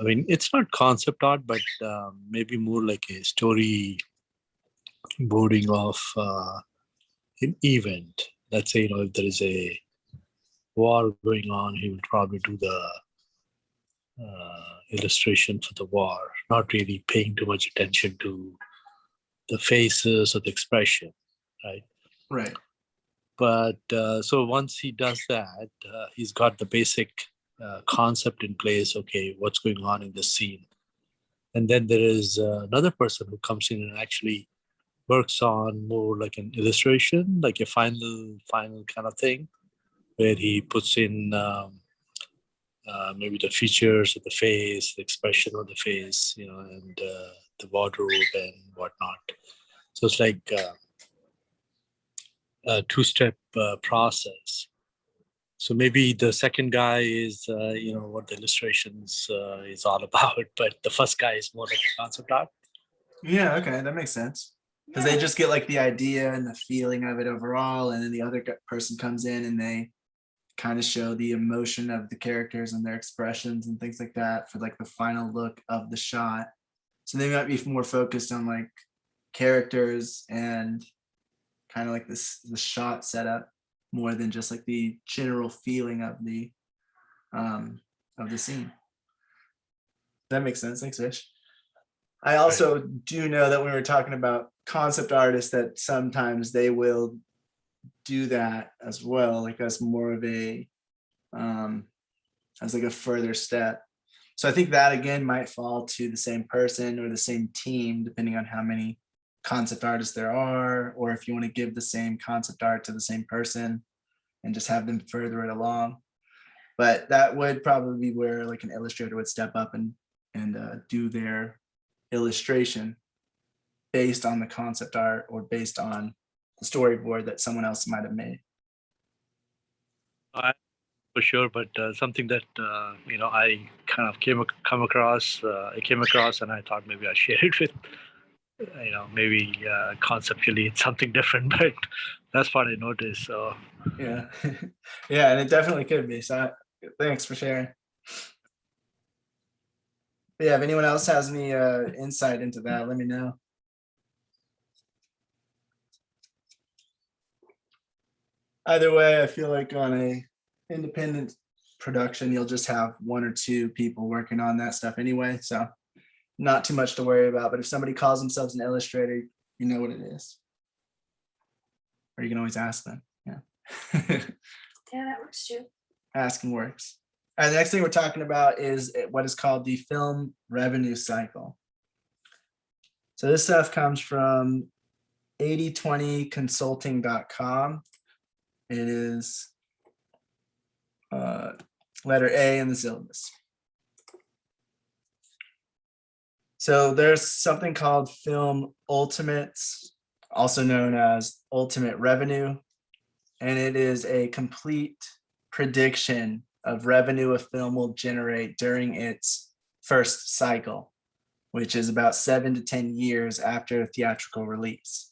mean, it's not concept art, but maybe more like a story boarding of an event. Let's say, if there is a war going on, he will probably do the illustration for the war, not really paying too much attention to the faces or the expression, right? Right. But so once he does that, he's got the basic concept in place. Okay, what's going on in the scene? And then there is another person who comes in and actually works on more like an illustration, like a final kind of thing, where he puts in maybe the features of the face, the expression of the face, and the wardrobe and whatnot. So it's like a two-step process. So maybe the second guy is, what the illustrations is all about, but the first guy is more like a concept art. Yeah, okay, that makes sense. Because they just get like the idea and the feeling of it overall, and then the other person comes in and they kind of show the emotion of the characters and their expressions and things like that for like the final look of the shot. So they might be more focused on like characters and kind of like the shot setup more than just like the general feeling of the scene. That makes sense. Thanks, Fish. I also do know that when we were talking about concept artists, that sometimes they will do that as well, like as more of a as like a further step. So I think that again might fall to the same person or the same team, depending on how many concept artists there are, or if you want to give the same concept art to the same person and just have them further it along. But that would probably be where like an illustrator would step up and do their illustration based on the concept art or based on the storyboard that someone else might have made. For sure, but something that I kind of came across, and I thought maybe I'd share it with, maybe conceptually it's something different, but that's what I noticed. So yeah, yeah, and it definitely could be. So thanks for sharing. But yeah, if anyone else has any insight into that, let me know. Either way, I feel like on a independent production, you'll just have one or two people working on that stuff anyway. So not too much to worry about. But if somebody calls themselves an illustrator, you know what it is. Or you can always ask them. Yeah. Yeah, that works too. Asking works. And the next thing we're talking about is what is called the film revenue cycle. So this stuff comes from 8020consulting.com. It is letter A in the syllabus. So there's something called film ultimates, also known as ultimate revenue, and it is a complete prediction of revenue a film will generate during its first cycle, which is about 7 to 10 years after theatrical release.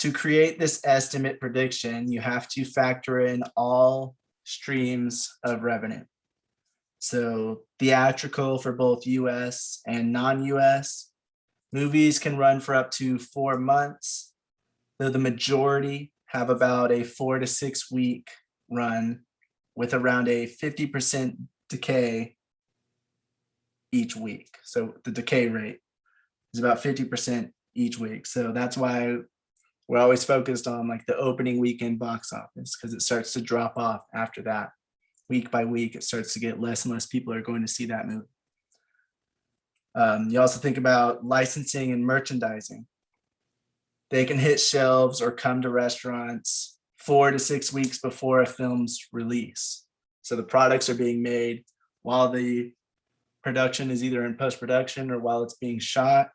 To create this estimate prediction, you have to factor in all streams of revenue. So theatrical for both US and non-US. Movies can run for up to 4 months, though the majority have about a 4 to 6 week run with around a 50% decay each week. So the decay rate is about 50% each week. So that's why we're always focused on like the opening weekend box office, because it starts to drop off after that. Week by week, it starts to get less and less people are going to see that movie. You also think about licensing and merchandising. They can hit shelves or come to restaurants 4 to 6 weeks before a film's release. So the products are being made while the production is either in post-production or while it's being shot,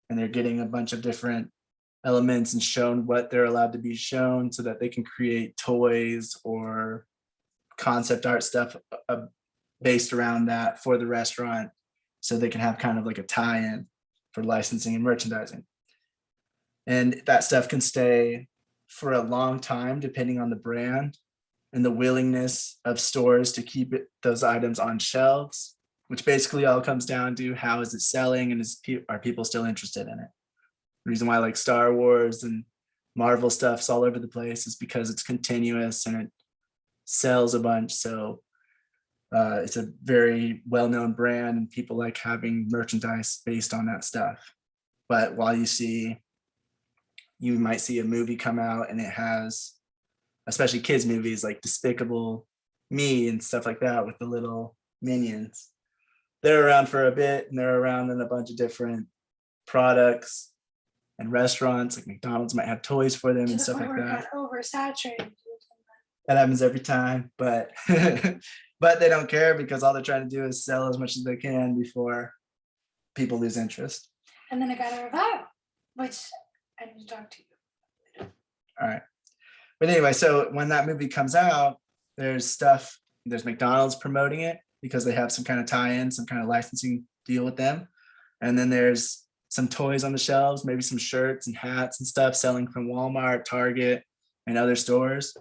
and they're getting a bunch of different elements and shown what they're allowed to be shown so that they can create toys or concept art stuff based around that for the restaurant, so they can have kind of like a tie-in for licensing and merchandising. And that stuff can stay for a long time depending on the brand and the willingness of stores to keep those items on shelves, which basically all comes down to how is it selling and are people still interested in it. The reason why like Star Wars and Marvel stuff's all over the place is because it's continuous and it sells a bunch. So it's a very well-known brand and people like having merchandise based on that stuff. But while you might see a movie come out and it has, especially kids movies like Despicable Me and stuff like that with the little minions, they're around for a bit and they're around in a bunch of different products, and restaurants like McDonald's might have toys for them and stuff like that. Oversaturated. That happens every time, but but they don't care because all they're trying to do is sell as much as they can before people lose interest. And then I got a revival, which I need to talk to you. All right. But anyway, so when that movie comes out, there's McDonald's promoting it because they have some kind of tie-in, some kind of licensing deal with them. And then there's some toys on the shelves, maybe some shirts and hats and stuff selling from Walmart, Target, and other stores.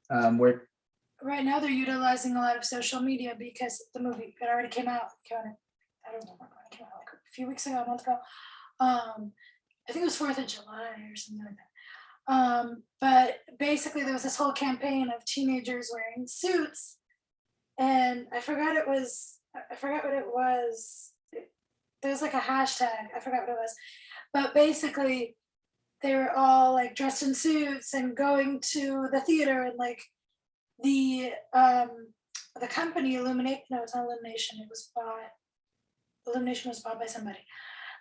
Where right now they're utilizing a lot of social media because the movie, it already came out. I don't know when it came out, like a few weeks ago, a month ago. I think it was 4th of July or something like that. But basically there was this whole campaign of teenagers wearing suits, and I forgot what it was. There was like a hashtag, I forgot what it was. But basically they were all like dressed in suits and going to the theater, and like the company Illuminate, no, it's not Illumination, Illumination was bought by somebody.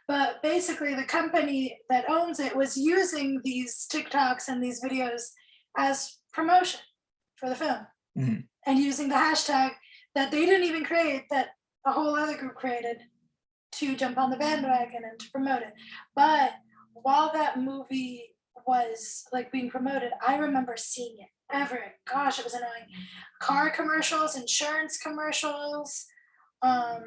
But basically the company that owns it was using these TikToks and these videos as promotion for the film. Mhm. And using the hashtag that they didn't even create, that a whole other group created to jump on the bandwagon and to promote it. But while that movie was like being promoted, I remember seeing it gosh, it was annoying. Car commercials, insurance commercials. I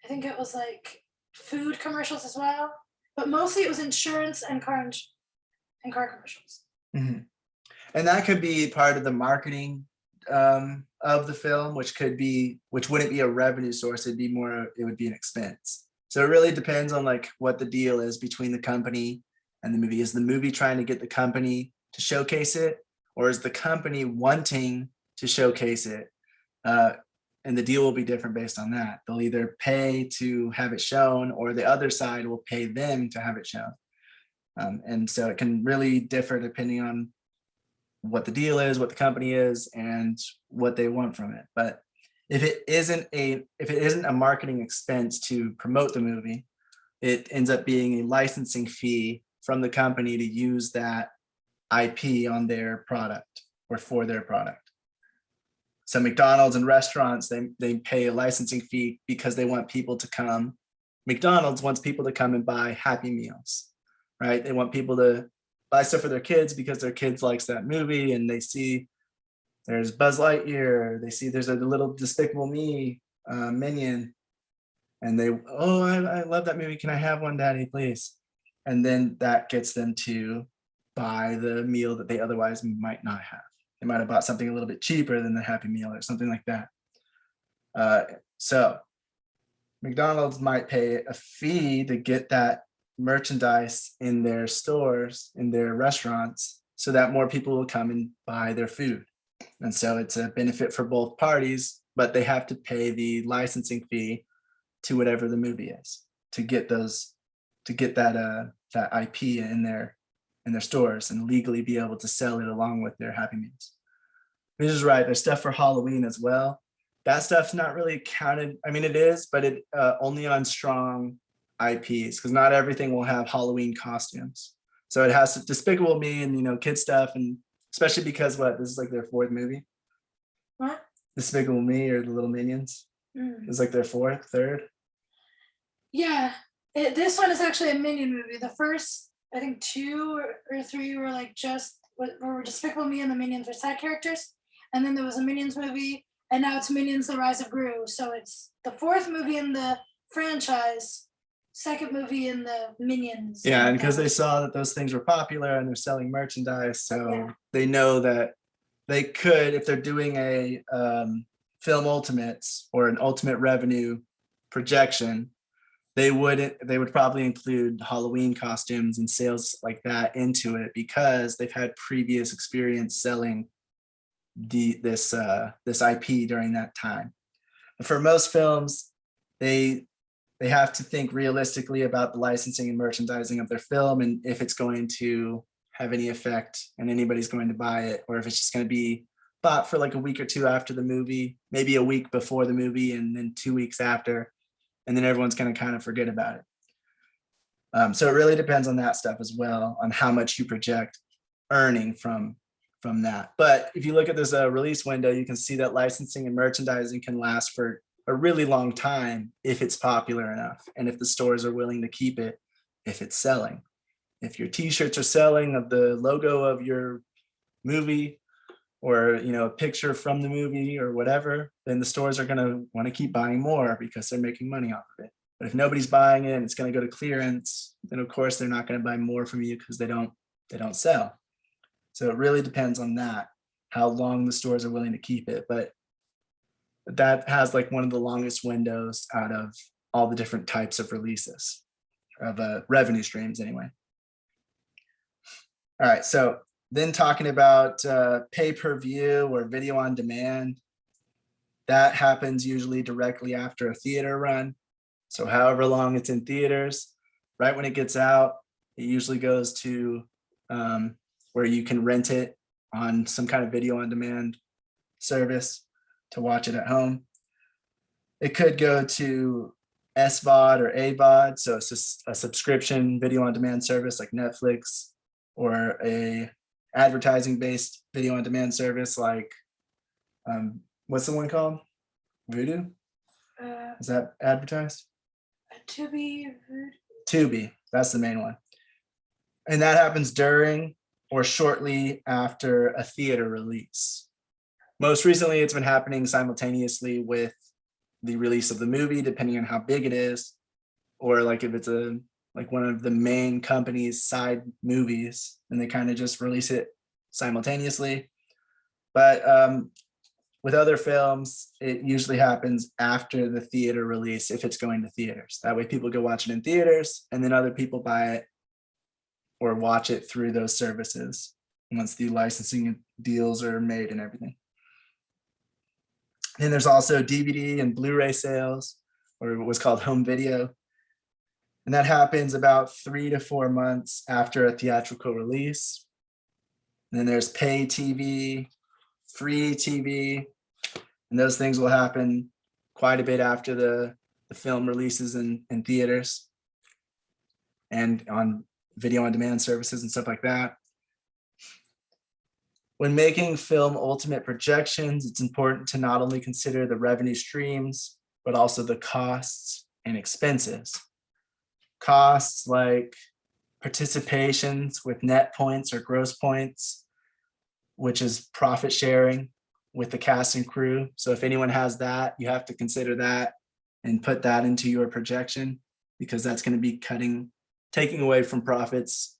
think it was like food commercials as well, but mostly it was insurance and car commercials. Mm-hmm. And that could be part of the marketing of the film, which wouldn't be a revenue source. It would be an expense. So it really depends on like what the deal is between the company and the movie. Is the movie trying to get the company to showcase it, or is the company wanting to showcase it? And the deal will be different based on that. They'll either pay to have it shown, or the other side will pay them to have it shown. And so it can really differ depending on what the deal is, what the company is, and what they want from it. But If it isn't a marketing expense to promote the movie, it ends up being a licensing fee from the company to use that IP on their product or for their product. So McDonald's and restaurants, they pay a licensing fee because they want people to come. McDonald's wants people to come and buy Happy Meals, right? They want people to buy stuff for their kids because their kids likes that movie, and they see there's Buzz Lightyear, they see there's a little Despicable Me minion, and they, oh, I love that movie. Can I have one, Daddy, please? And then that gets them to buy the meal that they otherwise might not have. They might have bought something a little bit cheaper than the Happy Meal or something like that. So McDonald's might pay a fee to get that merchandise in their stores, in their restaurants, so that more people will come and buy their food. And so it's a benefit for both parties, but they have to pay the licensing fee to whatever the movie is to get that IP in their stores and legally be able to sell it along with their Happy Meals. Which is right. There's stuff for Halloween as well. That stuff's not really counted. I mean, it is, but it only on strong IPs, because not everything will have Halloween costumes. So it has Despicable Me and kid stuff, and especially because this is like their fourth movie. What? Despicable Me or the Little Minions. It's like their third. Yeah, this one is actually a Minion movie. The first, I think 2 or 3 were like were Despicable Me and the Minions were side characters, and then there was a Minions movie, and now it's Minions: The Rise of Gru. So it's the 4th movie in the franchise, 2nd movie in the Minions. Yeah, and because they saw that those things were popular and they're selling merchandise, so Yeah. they know that they could, if they're doing a film ultimates or an ultimate revenue projection, they would probably include Halloween costumes and sales like that into it, because they've had previous experience selling this IP during that time. But for most films, they have to think realistically about the licensing and merchandising of their film, and if it's going to have any effect and anybody's going to buy it, or if it's just going to be bought for like a week or two after the movie, maybe a week before the movie, and then 2 weeks after, and then everyone's going to kind of forget about it. So it really depends on that stuff as well, on how much you project earning from that. But if you look at this release window, you can see that licensing and merchandising can last for a really long time if it's popular enough, and if the stores are willing to keep it, if it's selling. If your t-shirts are selling of the logo of your movie, or a picture from the movie or whatever, then the stores are going to want to keep buying more because they're making money off of it. But if nobody's buying it and it's going to go to clearance, then of course they're not going to buy more from you because they don't sell. So it really depends on that, how long the stores are willing to keep it. But that has like one of the longest windows out of all the different types of releases, of revenue streams anyway. All right, so then talking about pay-per-view or video on demand, that happens usually directly after a theater run. So however long it's in theaters, right when it gets out, it usually goes to where you can rent it on some kind of video on demand service to watch it at home. It could go to SVOD or AVOD, so it's a subscription video on demand service like Netflix, or a advertising-based video on demand service like what's the one called? Vudu? Is that advertised? Tubi, that's the main one. And that happens during or shortly after a theater release. Most recently, it's been happening simultaneously with the release of the movie, depending on how big it is, or like if it's like one of the main company's side movies, and they kind of just release it simultaneously. But with other films, it usually happens after the theater release if it's going to theaters. That way people go watch it in theaters, and then other people buy it or watch it through those services once the licensing deals are made and everything. Then there's also DVD and Blu-ray sales, or what's called home video. And that happens about 3 to 4 months after a theatrical release. And then there's pay TV, free TV, And those things will happen quite a bit after the film releases in theaters and on video on demand services and stuff like that. When making film ultimate projections, it's important to not only consider the revenue streams, but also the costs and expenses. Costs like participations with net points or gross points, which is profit sharing with the cast and crew. So if anyone has that, you have to consider that and put that into your projection, because that's going to be taking away from profits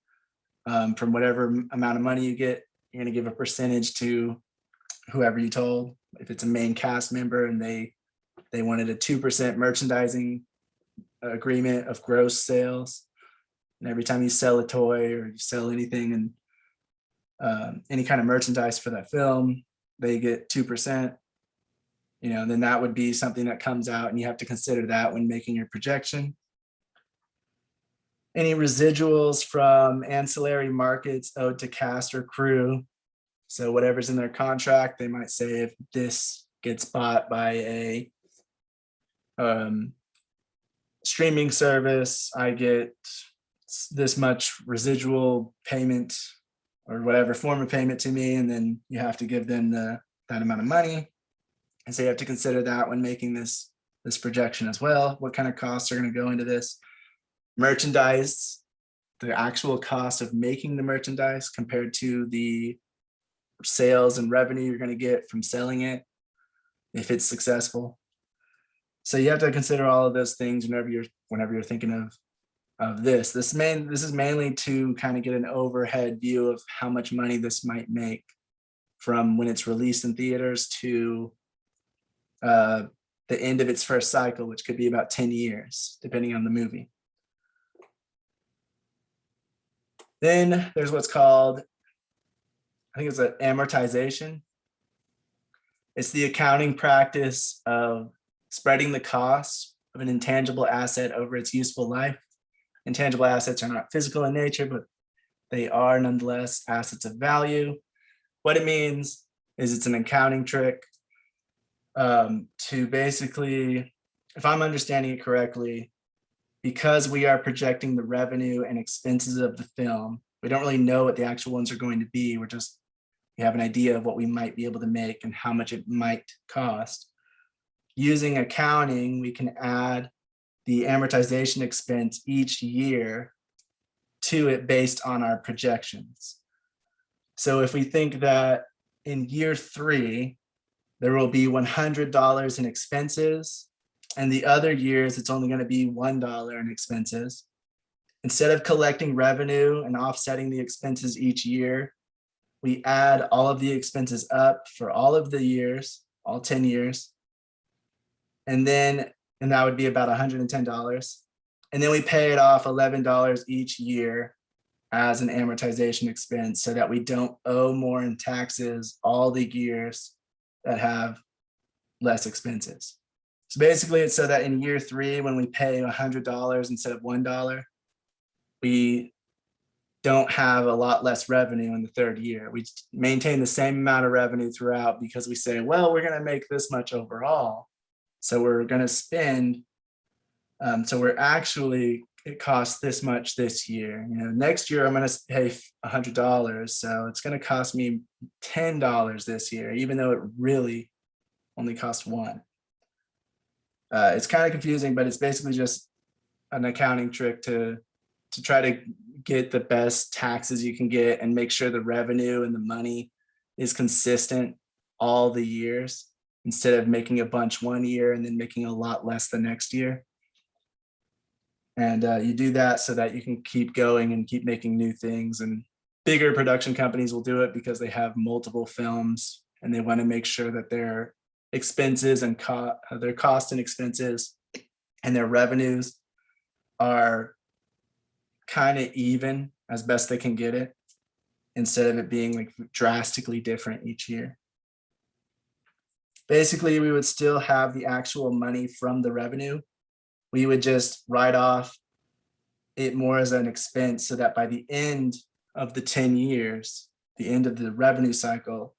from whatever amount of money you get. You're going to give a percentage to whoever you told. If it's a main cast member and they wanted a 2% merchandising agreement of gross sales, and every time you sell a toy or you sell anything and any kind of merchandise for that film, they get 2%. Then that would be something that comes out, and you have to consider that when making your projection. Any residuals from ancillary markets owed to cast or crew. So whatever's in their contract, they might say if this gets bought by a streaming service, I get this much residual payment or whatever form of payment to me, and then you have to give them that amount of money. And so you have to consider that when making this projection as well. What kind of costs are going to go into this? Merchandise, the actual cost of making the merchandise compared to the sales and revenue you're going to get from selling it if it's successful. So you have to consider all of those things whenever you're thinking of this. This is mainly to kind of get an overhead view of how much money this might make from when it's released in theaters to the end of its first cycle, which could be about 10 years, depending on the movie. Then there's what's called, I think it's an amortization. It's the accounting practice of spreading the cost of an intangible asset over its useful life. Intangible assets are not physical in nature, but they are nonetheless assets of value. What it means is it's an accounting trick to basically, if I'm understanding it correctly, because we are projecting the revenue and expenses of the film, we don't really know what the actual ones are going to be. We have an idea of what we might be able to make and how much it might cost. Using accounting, we can add the amortization expense each year to it based on our projections. So if we think that in year 3, there will be $100 in expenses, and the other years it's only going to be $1 in expenses. Instead of collecting revenue and offsetting the expenses each year, we add all of the expenses up for all of the years, all 10 years. And that would be about $110. And then we pay it off $11 each year as an amortization expense so that we don't owe more in taxes all the years that have less expenses. So basically it's so that in year 3, when we pay $100 instead of $1, we don't have a lot less revenue in the 3rd year. We maintain the same amount of revenue throughout because we say, well, we're going to make this much overall. So we're going to spend, it costs this much this year. Next year I'm going to pay $100. So it's going to cost me $10 this year, even though it really only costs $1. It's kind of confusing, but it's basically just an accounting trick to try to get the best taxes you can get and make sure the revenue and the money is consistent all the years, instead of making a bunch one year and then making a lot less the next year. And you do that so that you can keep going and keep making new things. And bigger production companies will do it because they have multiple films and they want to make sure that their expenses and their costs and expenses and their revenues are kind of even as best they can get it, instead of it being like drastically different each year. Basically, we would still have the actual money from the revenue. We would just write off it more as an expense so that by the end of the 10 years, the end of the revenue cycle,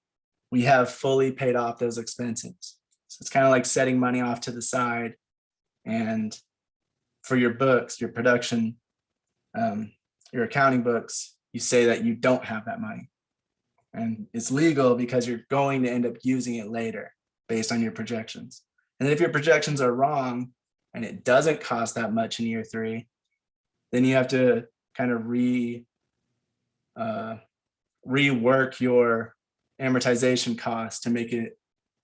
we have fully paid off those expenses. So it's kind of like setting money off to the side. And for your books, your production, your accounting books, you say that you don't have that money. And it's legal because you're going to end up using it later based on your projections. And if your projections are wrong and it doesn't cost that much in year 3, then you have to kind of rework your amortization cost to make it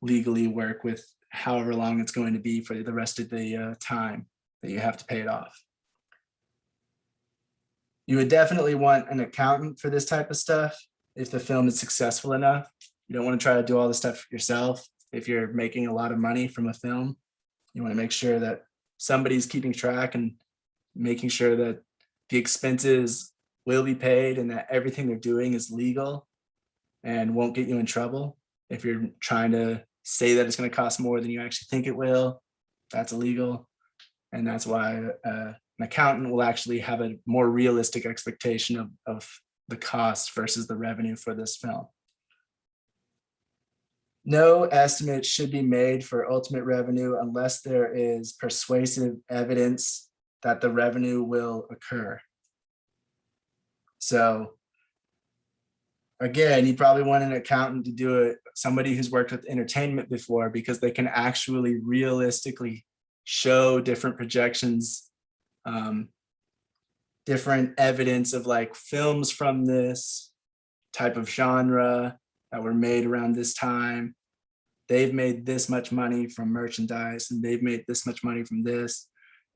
legally work with however long it's going to be for the rest of the time that you have to pay it off. You would definitely want an accountant for this type of stuff if the film is successful enough. You don't want to try to do all this stuff yourself. If you're making a lot of money from a film, you want to make sure that somebody's keeping track and making sure that the expenses will be paid and that everything they're doing is legal and won't get you in trouble. If you're trying to say that it's going to cost more than you actually think it will, that's illegal. And that's why an accountant will actually have a more realistic expectation of the cost versus the revenue for this film. No estimate should be made for ultimate revenue unless there is persuasive evidence that the revenue will occur. So again, you probably want an accountant to do it, somebody who's worked with entertainment before, because they can actually realistically show different projections, different evidence of like films from this type of genre that were made around this time. They've made this much money from merchandise and they've made this much money from this.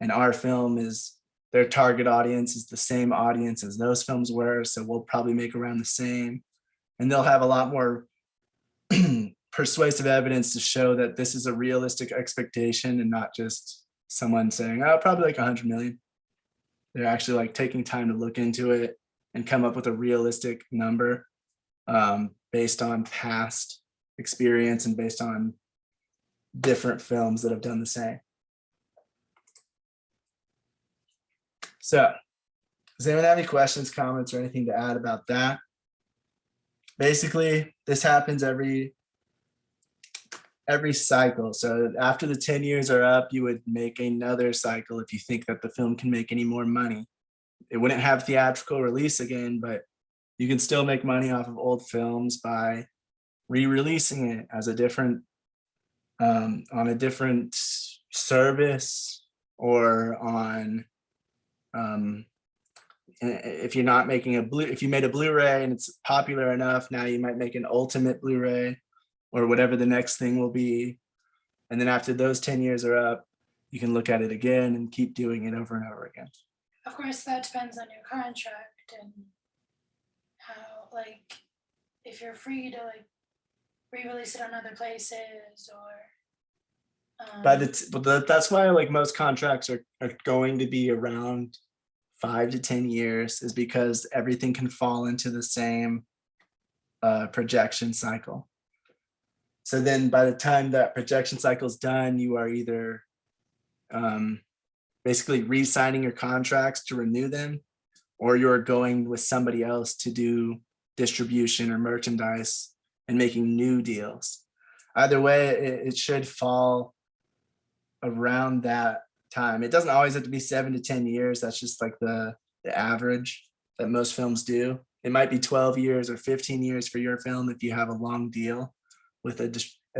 And our film is, their target audience is the same audience as those films were. So we'll probably make around the same. And they'll have a lot more persuasive evidence to show that this is a realistic expectation and not just someone saying, oh, probably like 100 million. They're actually like taking time to look into it and come up with a realistic number based on past experience and based on different films that have done the same. So does anyone have any questions, comments, or anything to add about that? Basically, this happens every cycle. So after the 10 years are up, you would make another cycle if you think that the film can make any more money. It wouldn't have theatrical release again, but you can still make money off of old films by re-releasing it as a different on a different service, or on if you're not making if you made a Blu-ray and it's popular enough, now you might make an ultimate Blu-ray or whatever the next thing will be. And then after those 10 years are up, you can look at it again and keep doing it over and over again. Of course, that depends on your contract and how, like, if you're free to like re-release it on other places or. But that's why like most contracts are going to be around 5 to 10 years, is because everything can fall into the same projection cycle. So then by the time that projection cycle is done, you are either basically re-signing your contracts to renew them, or you're going with somebody else to do distribution or merchandise and making new deals. Either way, it should fall around that time. It doesn't always have to be 7 to 10 years. That's just like the average that most films do. It might be 12 years or 15 years for your film if you have a long deal with a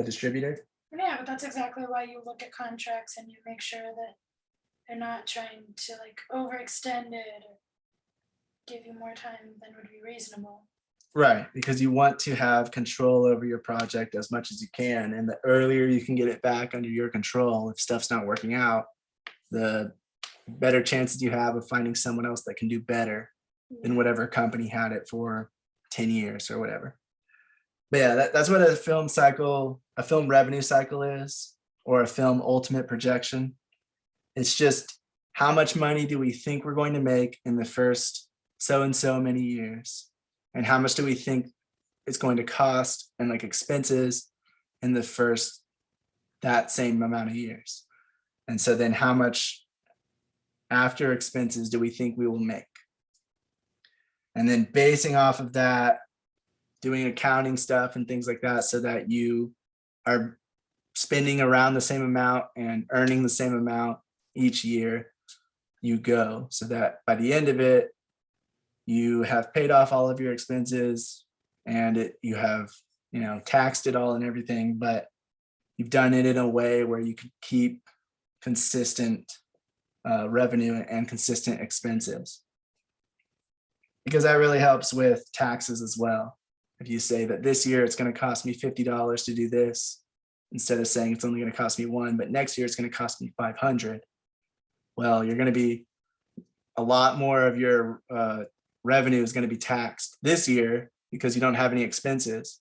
distributor. Yeah, but that's exactly why you look at contracts and you make sure that they're not trying to like overextend it or give you more time than would be reasonable. Right, because you want to have control over your project as much as you can. And the earlier you can get it back under your control, if stuff's not working out, the better chances you have of finding someone else that can do better than whatever company had it for 10 years or whatever. But yeah, that's what a film cycle, a film revenue cycle is, or a film ultimate projection. It's just how much money do we think we're going to make in the first so and so many years, and how much do we think it's going to cost and like expenses in the first that same amount of years. And so then how much after expenses do we think we will make? And then basing off of that, doing accounting stuff and things like that, so that you are spending around the same amount and earning the same amount each year you go, so that by the end of it, you have paid off all of your expenses and you have, taxed it all and everything, but you've done it in a way where you could keep consistent revenue and consistent expenses. Because that really helps with taxes as well. If you say that this year it's going to cost me $50 to do this, instead of saying it's only going to cost me $1, but next year it's going to cost me $500. Well, you're going to be a lot more of your revenue is going to be taxed this year because you don't have any expenses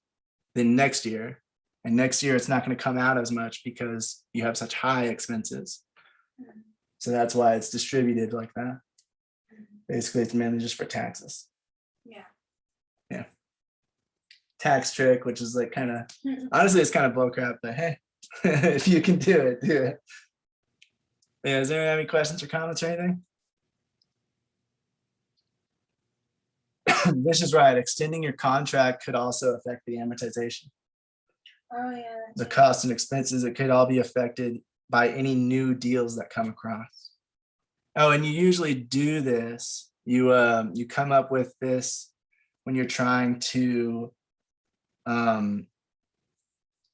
than next year. And next year it's not going to come out as much because you have such high expenses. So that's why it's distributed like that. Basically, it's mainly just for taxes. Yeah. Yeah. Tax trick, which is like kind of, honestly, it's kind of bullcrap, but hey, if you can do it, do it. Yeah, is there any questions or comments or anything? This is right. Extending your contract could also affect the amortization. Oh yeah. The costs and expenses, it could all be affected by any new deals that come across. Oh, and you usually do this. You come up with this when you're trying to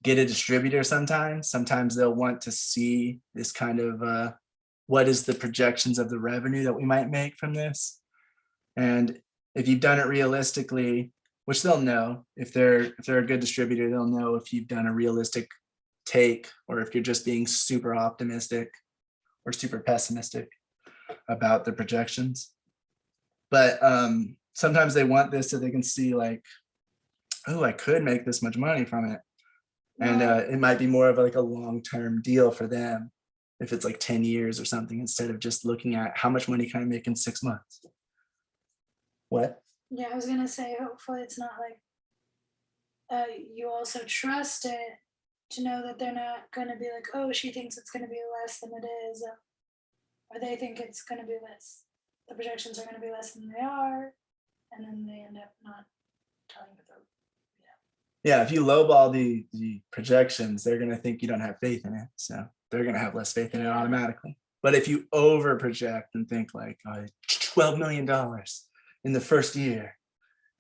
get a distributor. Sometimes they'll want to see this kind of what is the projections of the revenue that we might make from this. And if you've done it realistically, which they'll know, if they're a good distributor, they'll know if you've done a realistic take or if you're just being super optimistic or super pessimistic about the projections. But sometimes they want this so they can see like, oh, I could make this much money from it. And it might be more of like a long-term deal for them if it's like 10 years or something, instead of just looking at how much money can I make in 6 months. What? Yeah, I was gonna say, hopefully it's not like you also trust it to know that they're not gonna be like, oh, she thinks it's gonna be less than it is, or they think it's gonna be less. The projections are gonna be less than they are, and then they end up not telling the truth. Yeah, if you lowball the projections, they're going to think you don't have faith in it. So they're going to have less faith in it automatically. But if you over project and think like $12 million in the first year,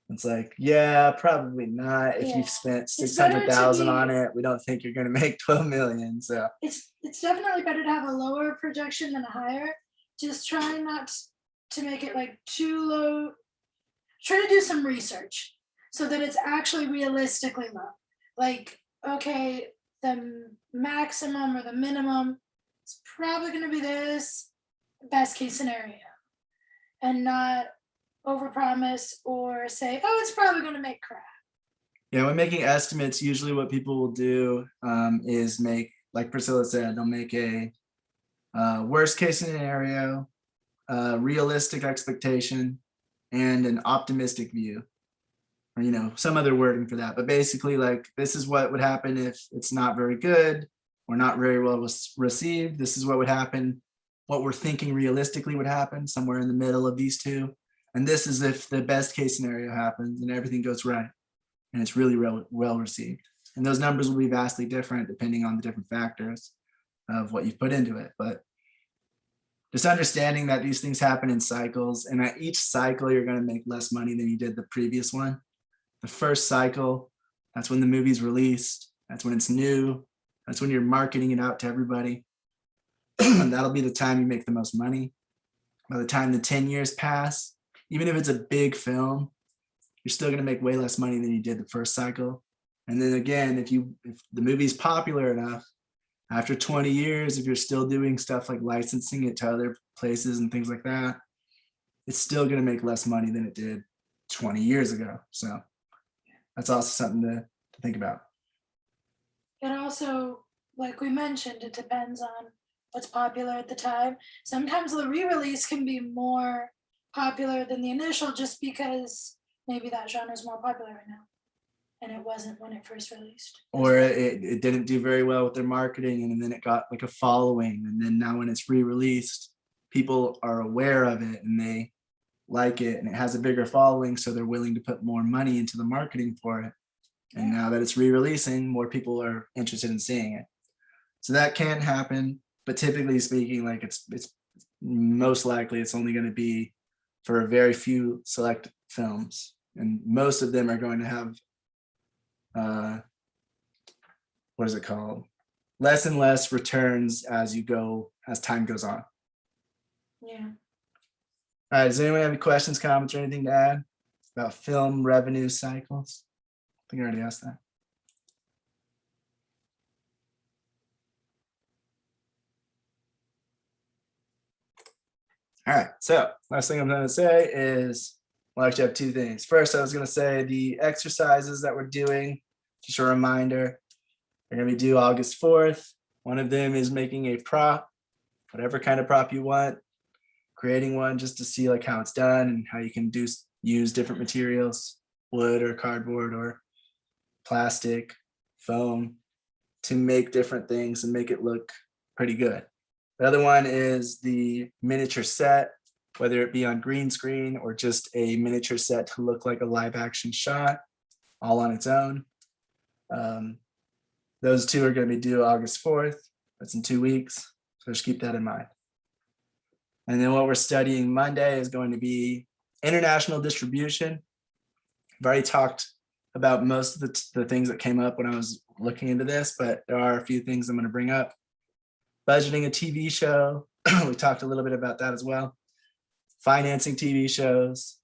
it's like, yeah, probably not. If you've spent 600,000 on it, we don't think you're going to make 12 million. So it's definitely better to have a lower projection than a higher. Just try not to make it like too low. Try to do some research so that it's actually realistically low. Like, okay, the maximum or the minimum is probably going to be this best case scenario, and not overpromise or say, oh, it's probably going to make crap. Yeah, when making estimates, usually what people will do is make, like Priscilla said, they'll make a worst case scenario, realistic expectation, and an optimistic view, or some other wording for that. But basically, like, this is what would happen if it's not very good or not very well received. This is what would happen, what we're thinking realistically would happen, somewhere in the middle of these two. And this is if the best case scenario happens and everything goes right and it's really well received. And those numbers will be vastly different depending on the different factors of what you've put into it. But just understanding that these things happen in cycles, and at each cycle, you're going to make less money than you did the previous one. The first cycle, that's when the movie's released. That's when it's new. That's when you're marketing it out to everybody. That'll be the time you make the most money. By the time the 10 years pass, even if it's a big film, you're still going to make way less money than you did the first cycle. And then again, if the movie's popular enough, after 20 years, if you're still doing stuff like licensing it to other places and things like that, it's still going to make less money than it did 20 years ago. So that's also something to think about. And also, like we mentioned, it depends on what's popular at the time. Sometimes the re-release can be more popular than the initial just because maybe that genre is more popular right now and it wasn't when it first released. Or it didn't do very well with their marketing, and then it got like a following, and then now when it's re-released, people are aware of it and they like it and it has a bigger following, so they're willing to put more money into the marketing for it. And now that it's re-releasing, more people are interested in seeing it. So that can happen, but typically speaking, like it's most likely it's only going to be for a very few select films, and most of them are going to have what is it called? Less and less returns as time goes on. Yeah. All right, does anyone have any questions, comments, or anything to add about film revenue cycles? I think I already asked that. All right, so last thing I'm going to say is, well, actually I have two things. First, I was going to say the exercises that we're doing, just a reminder, they're going to be due August 4th. One of them is making a prop, whatever kind of prop you want, creating one just to see like how it's done and how you can use different materials, wood or cardboard or plastic, foam, to make different things and make it look pretty good. The other one is the miniature set, whether it be on green screen or just a miniature set to look like a live action shot, all on its own. Those two are going to be due August 4th. That's in 2 weeks. So just keep that in mind. And then what we're studying Monday is going to be international distribution. I've already talked about most of the things that came up when I was looking into this, but there are a few things I'm going to bring up. Budgeting a TV show. We talked a little bit about that as well. Financing TV shows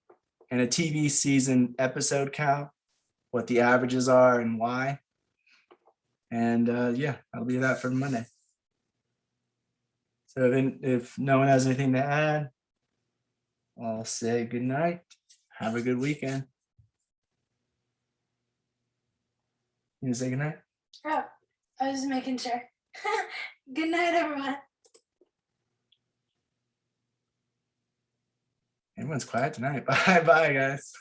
and a TV season episode count, what the averages are and why. And yeah, that'll be that for Monday. So if no one has anything to add, I'll say good night. Have a good weekend. You gonna say good night? Oh, I was just making sure. Good night, everyone. Everyone's quiet tonight. Bye, guys.